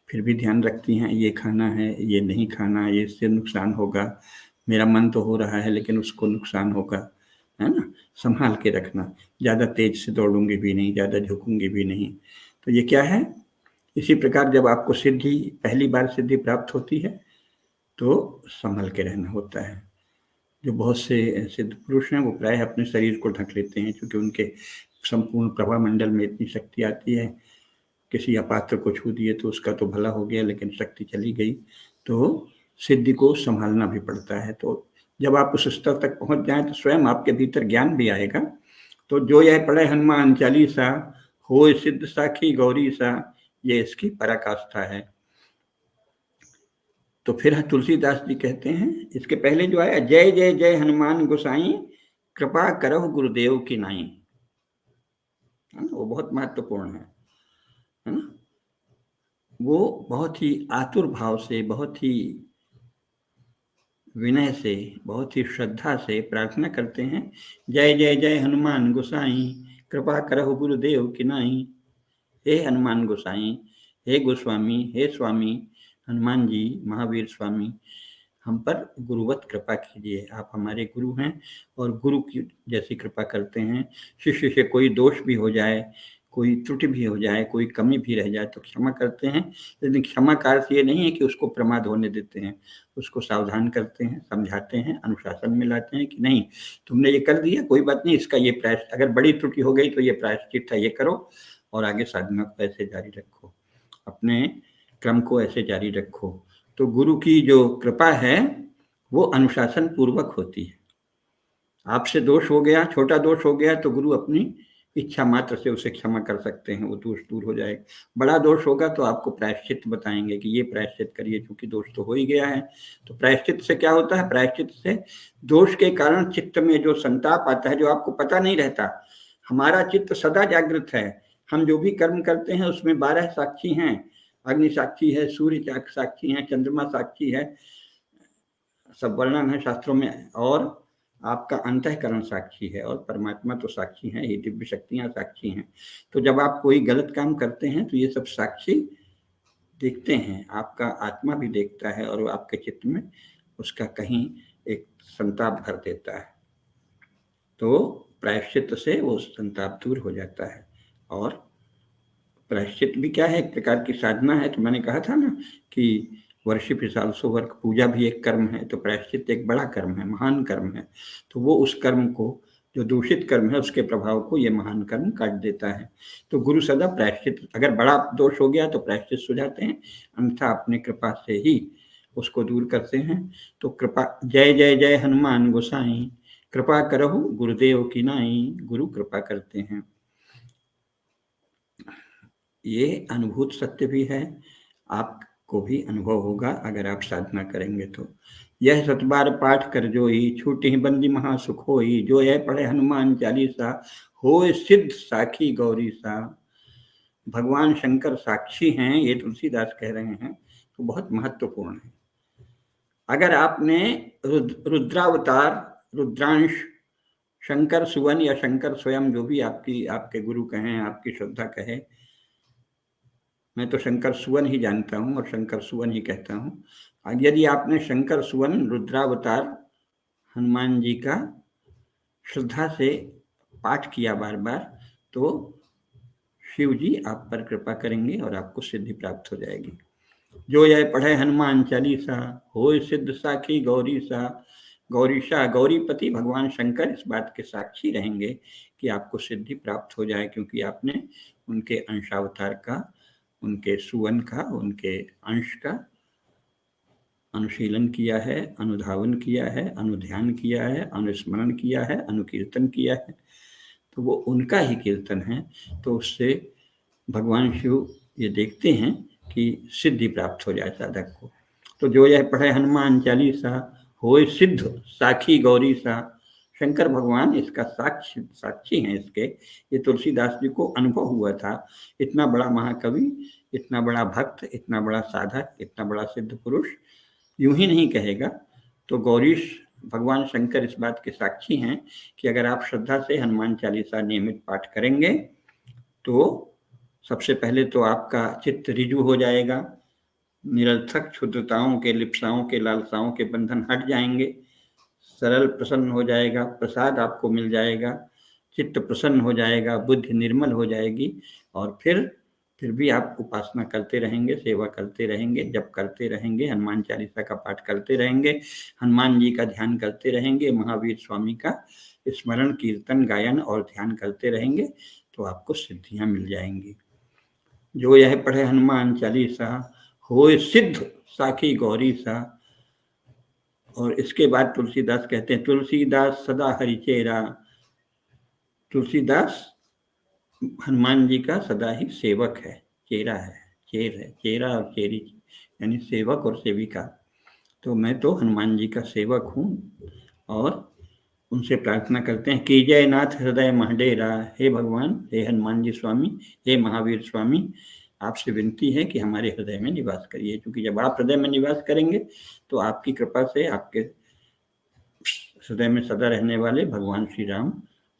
फिर भी ध्यान रखती हैं, ये खाना है, ये नहीं खाना, ये इससे नुकसान होगा, मेरा मन तो हो रहा है लेकिन उसको नुकसान होगा, है ना। संभाल के रखना, ज़्यादा तेज से दौड़ूंगी भी नहीं, ज़्यादा झुकूंगी भी नहीं। तो ये क्या है, इसी प्रकार जब आपको सिद्धि, पहली बार सिद्धि प्राप्त होती है तो संभल के रहना होता है। जो बहुत से सिद्ध पुरुष हैं वो प्रायः अपने शरीर को ढक लेते हैं, क्योंकि उनके संपूर्ण प्रभा मंडल में इतनी शक्ति आती है, किसी अपात्र को छू दिए तो उसका तो भला हो गया, लेकिन शक्ति चली गई, तो सिद्धि को संभालना भी पड़ता है। तो जब आप उस स्तर तक पहुंच जाएं तो स्वयं आपके भीतर ज्ञान भी आएगा। तो जो यह पढ़े हनुमान चालीसा, होए सिद्ध साखी गौरी सा, ये इसकी पराकाष्ठा है। तो फिर तुलसीदास जी कहते हैं, इसके पहले जो आया, जय जय जय हनुमान गोसाई, कृपा करहु गुरुदेव की नाई, है ना, वो बहुत महत्वपूर्ण है ना। वो बहुत ही आतुर भाव से, बहुत ही विनय से, बहुत ही श्रद्धा से प्रार्थना करते हैं, जय जय जय हनुमान गोसाई, कृपा करहु गुरुदेव की नाई। हे हनुमान गोसाई, हे गोस्वामी, हे स्वामी हनुमान जी, महावीर स्वामी, हम पर गुरुवत कृपा कीजिए। आप हमारे गुरु हैं और गुरु की जैसी कृपा करते हैं। शिष्य से कोई दोष भी हो जाए, कोई त्रुटि भी हो जाए, कोई कमी भी रह जाए तो क्षमा करते हैं, लेकिन क्षमा का अर्थ ये नहीं है कि उसको प्रमाद होने देते हैं। उसको सावधान करते हैं, समझाते हैं, अनुशासन में लाते हैं कि नहीं तुमने ये कर दिया, कोई बात नहीं, इसका ये प्रायश्चित, अगर बड़ी त्रुटि हो गई तो ये प्रायश्चित है, ये करो और आगे साधना को ऐसे जारी रखो, अपने क्रम को ऐसे जारी रखो। तो गुरु की जो कृपा है वो अनुशासन पूर्वक होती है। आपसे दोष हो गया, छोटा दोष हो गया, तो गुरु अपनी इच्छा मात्र से उसे क्षमा कर सकते हैं, वो दोष दूर हो जाएगा। बड़ा दोष होगा तो आपको प्रायश्चित बताएंगे कि ये प्रायश्चित करिए, क्योंकि दोष तो हो ही गया है। तो प्रायश्चित से क्या होता है, प्रायश्चित से दोष के कारण चित्त में जो संताप आता है, जो आपको पता नहीं रहता। हमारा चित्त सदा जागृत है, हम जो भी कर्म करते हैं उसमें 12 साक्षी हैं, अग्नि साक्षी है, सूर्य साक्षी है, चंद्रमा साक्षी है, सब वर्णन है शास्त्रों में, और आपका अंतःकरण साक्षी है, और परमात्मा तो साक्षी है, ये दिव्य शक्तियां साक्षी हैं। तो जब आप कोई गलत काम करते हैं तो ये सब साक्षी देखते हैं, आपका आत्मा भी देखता है, और आपके चित्त में उसका कहीं एक संताप भर देता है। तो प्रायश्चित से वो संताप दूर हो जाता है। और प्रायश्चित भी क्या है, एक प्रकार की साधना है। तो मैंने कहा था ना कि वर्शिप इज आल्सो वर्क, पूजा भी एक कर्म है, तो प्रायश्चित एक बड़ा कर्म है, महान कर्म है। तो वो उस कर्म को, जो दूषित कर्म है, उसके प्रभाव को ये महान कर्म काट देता है। तो गुरु सदा प्रायश्चित, अगर बड़ा दोष हो गया तो प्रायश्चित सुझाते हैं, अन्यथा अपनी कृपा से ही उसको दूर करते हैं। तो कृपा, जय जय जय हनुमान गोसाई, कृपा करहु गुरुदेव की नाई, गुरु कृपा करते हैं। ये अनुभूत सत्य भी है, आपको भी अनुभव होगा अगर आप साधना करेंगे तो। यह 7 बार पाठ कर जोई, छूटी बंदी महा सुख होई, जो यह पढ़े हनुमान चालीसा, होय सिद्ध साखी गौरी सा। भगवान शंकर साक्षी हैं, ये तुलसीदास कह रहे हैं, तो बहुत महत्वपूर्ण है। अगर आपने रुद्रावतार, रुद्रांश, शंकर सुवन या शंकर स्वयं, जो भी आपके गुरु कहें, आपकी श्रद्धा कहे, मैं तो शंकर सुवन ही जानता हूं और शंकर सुवन ही कहता हूं। यदि आपने शंकर सुवन रुद्रावतार हनुमान जी का श्रद्धा से पाठ किया बार बार, तो शिव जी आप पर कृपा करेंगे और आपको सिद्धि प्राप्त हो जाएगी। जो यह पढ़े हनुमान चालीसा, होय सिद्ध साखी गौरी सा। गौरीशा, गौरीपति भगवान शंकर इस बात के साक्षी रहेंगे कि आपको सिद्धि प्राप्त हो जाए, क्योंकि आपने उनके अंशावतार का, उनके सुवन का, उनके अंश का अनुशीलन किया है, अनुधावन किया है, अनुध्यान किया है, अनुस्मरण किया है, अनुकीर्तन किया है, तो वो उनका ही कीर्तन है। तो उससे भगवान शिव ये देखते हैं कि सिद्धि प्राप्त हो जाए साधक को। तो जो यह पढ़े हनुमान चालीसा, होय सिद्ध साखी गौरी सा। शंकर भगवान इसका साक्षी हैं इसके। ये तुलसीदास जी को अनुभव हुआ था। इतना बड़ा महाकवि, इतना बड़ा भक्त, इतना बड़ा साधक, इतना बड़ा सिद्ध पुरुष यूं ही नहीं कहेगा। तो गौरीश भगवान शंकर इस बात के साक्षी हैं कि अगर आप श्रद्धा से हनुमान चालीसा नियमित पाठ करेंगे तो सबसे पहले तो आपका चित्त ऋजु हो जाएगा, निरर्थक क्षुद्रताओं के, लिप्साओं के, लालसाओं के बंधन हट जाएंगे, सरल प्रसन्न हो जाएगा, प्रसाद आपको मिल जाएगा, चित्त प्रसन्न हो जाएगा, बुद्धि निर्मल हो जाएगी। और फिर भी आप उपासना करते रहेंगे, सेवा करते रहेंगे, जप करते रहेंगे, हनुमान चालीसा का पाठ करते रहेंगे, हनुमान जी का ध्यान करते रहेंगे, महावीर स्वामी का स्मरण, कीर्तन, गायन और ध्यान करते रहेंगे, तो आपको सिद्धियां मिल जाएंगी। जो यह पढ़े हनुमान चालीसा, होय सिद्ध साखी गौरी सा। और इसके बाद तुलसीदास कहते हैं, तुलसीदास सदा हरिचेरा। तुलसीदास हनुमान जी का सदा ही सेवक है, चेरा है, चेर है, चेरा और चेरी यानी सेवक और सेविका। तो मैं तो हनुमान जी का सेवक हूँ और उनसे प्रार्थना करते हैं कि जय नाथ हृदय महडेरा। हे भगवान, हे हनुमान जी स्वामी, हे महावीर स्वामी, आपसे विनती है कि हमारे हृदय में निवास करिए, क्योंकि जब आप हृदय में निवास करेंगे तो आपकी कृपा से आपके हृदय में सदा रहने वाले भगवान श्री राम,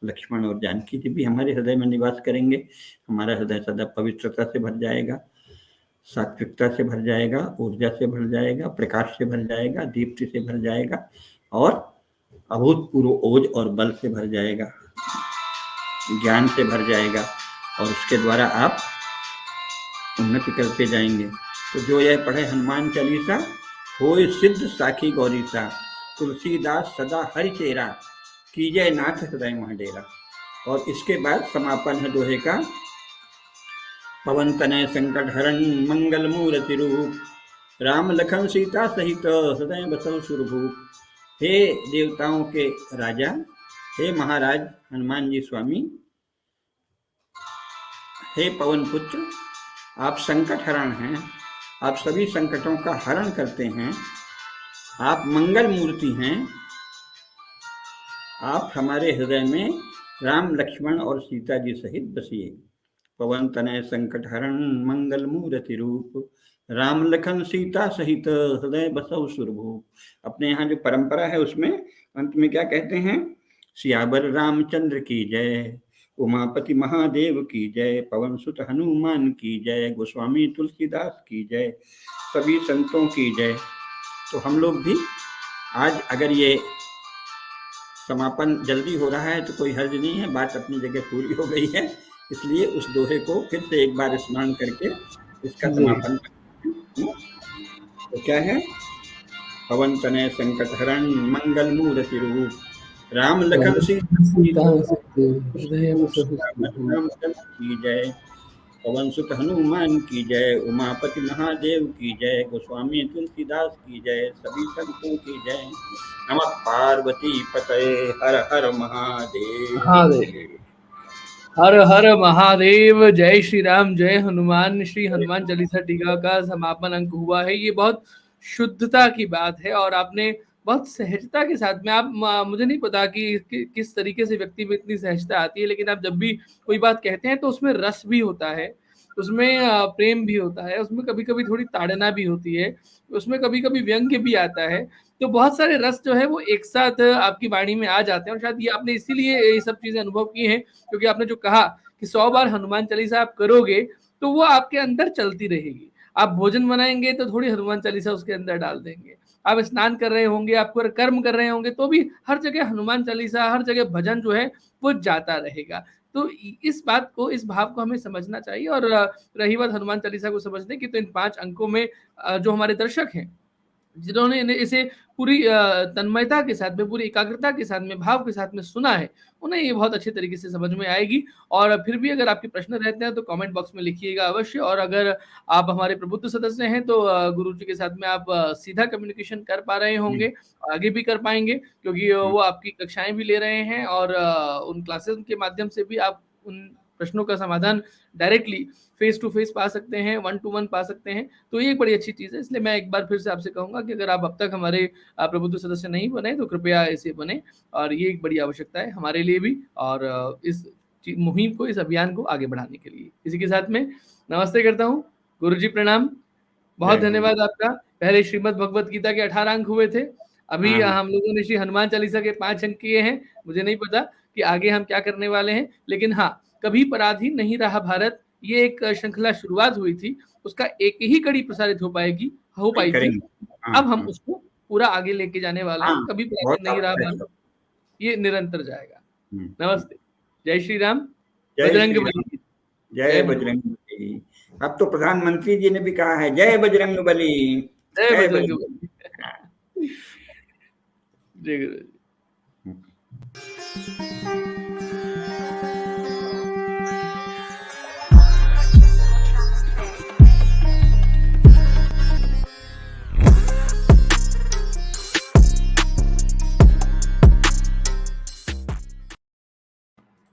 लक्ष्मण और जानकी जी भी हमारे हृदय में निवास करेंगे। हमारा हृदय सदा पवित्रता से भर जाएगा, सात्विकता से भर जाएगा, ऊर्जा से भर जाएगा, प्रकाश से भर जाएगा, दीप्ति से भर जाएगा और अभूतपूर्व ओज और बल से भर जाएगा, ज्ञान से भर जाएगा और उसके द्वारा आप उन्नति करते जाएंगे। तो जो यह पढ़े हनुमान चालीसा, होय सिद्ध साखी गौरी सा। तुलसीदास सदा हरिचेरा, कीजय नाथ हृदय महडेरा। और इसके बाद समापन है दोहे का, पवन तनय संकट हरण मंगल मूर्ति रूप, राम लखन सीता सहित हृदय बसल सुरभूप। हे देवताओं के राजा, हे महाराज हनुमान जी स्वामी, हे पवन पुत्र, आप संकट हरण हैं, आप सभी संकटों का हरण करते हैं, आप मंगल मूर्ति हैं, आप हमारे हृदय में राम, लक्ष्मण और सीता जी सहित बसिए। पवन तनय संकट हरण मंगल मूर्ति रूप, राम लखन सीता सहित हृदय बसव सुरभूप। अपने यहाँ जो परंपरा है उसमें अंत में क्या कहते हैं, सियावर रामचंद्र की जय, उमापति महादेव की जय, पवन सुत हनुमान की जय, गोस्वामी तुलसीदास की जय, सभी संतों की जय। तो हम लोग भी आज, अगर ये समापन जल्दी हो रहा है तो कोई हर्ज नहीं है, बात अपनी जगह पूरी हो गई है, इसलिए उस दोहे को फिर से एक बार स्मरण करके इसका समापन करते हैं। तो क्या है, पवन तनय संकट हरण मंगल मूर्ति रूप, राम लखन सीता की जय। पवन सुत हनुमान की जय, उमापति महादेव की जय, गोस्वामी तुलसीदास की जय, सभी संतों की जय। नमः पार्वती पतये, हर हर महादेव। महादेव। हर हर महादेव। जय श्री राम, जय हनुमान। श्री हनुमान चालीसा टीका का समापन अंक हुआ है। ये बहुत शुद्धता की बात है और आपने बहुत सहजता के साथ में मुझे नहीं पता कि किस तरीके से व्यक्ति में इतनी सहजता आती है, लेकिन आप जब भी कोई बात कहते हैं तो उसमें रस भी होता है, उसमें प्रेम भी होता है, उसमें कभी कभी थोड़ी ताड़ना भी होती है, उसमें कभी कभी व्यंग्य भी आता है। तो बहुत सारे रस जो है वो एक साथ आपकी वाणी में आ जाते हैं और शायद ये आपने इसीलिए ये सब चीजें अनुभव की हैं, क्योंकि आपने जो कहा कि 100 बार हनुमान चालीसा आप करोगे तो वो आपके अंदर चलती रहेगी। आप भोजन बनाएंगे तो थोड़ी हनुमान चालीसा उसके अंदर डाल देंगे, आप स्नान कर रहे होंगे, आप कर्म कर रहे होंगे तो भी हर जगह हनुमान चालीसा, हर जगह भजन जो है वो जाता रहेगा। तो इस बात को, इस भाव को हमें समझना चाहिए। और रही बात हनुमान चालीसा को समझने की, तो इन 5 अंकों में जो हमारे दर्शक हैं, जिन्होंने इसे पूरी तन्मयता के साथ में, पूरी एकाग्रता के साथ में, भाव के साथ में सुना है, उन्हें ये बहुत अच्छे तरीके से समझ में आएगी। और फिर भी अगर आपके प्रश्न रहते हैं तो कमेंट बॉक्स में लिखिएगा अवश्य। और अगर आप हमारे प्रबुद्ध सदस्य हैं तो गुरु जी के साथ में आप सीधा कम्युनिकेशन कर पा रहे होंगे, आगे भी कर पाएंगे, क्योंकि वो आपकी कक्षाएं भी ले रहे हैं और उन क्लासेस के माध्यम से भी आप उन प्रश्नों का समाधान डायरेक्टली फेस टू फेस पा सकते हैं, 1 to 1 पा सकते हैं। तो ये एक बड़ी अच्छी चीज़ है। इसलिए मैं एक बार फिर से आपसे कहूंगा कि अगर आप अब तक हमारे प्रबुद्ध सदस्य नहीं बने तो कृपया इसे बने, और ये एक बड़ी आवश्यकता है हमारे लिए भी, और इस मुहिम को, इस अभियान को आगे बढ़ाने के लिए। इसी के साथ में नमस्ते करता हूँ। गुरु जी प्रणाम, बहुत धन्यवाद आपका। पहले श्रीमद् भगवत गीता के 18 अंक हुए थे, अभी हम लोगों ने श्री हनुमान चालीसा के 5 अंक किए हैं। मुझे नहीं पता कि आगे हम क्या करने वाले हैं, लेकिन हाँ, कभी पराधीन नहीं रहा भारत, ये एक श्रृंखला शुरुआत हुई थी, उसका एक ही कड़ी प्रसारित हो पाई थी। अब हम उसको पूरा आगे लेके जाने वाले हैं। कभी पराधीन नहीं रहा भारत, ये निरंतर जाएगा। नमस्ते, जय श्री राम, बजरंग बली, जय बजरंग बली। अब तो प्रधानमंत्री जी ने भी कहा है, जय बजरंग बली, जय बजरंग बली। जय गुरु जी।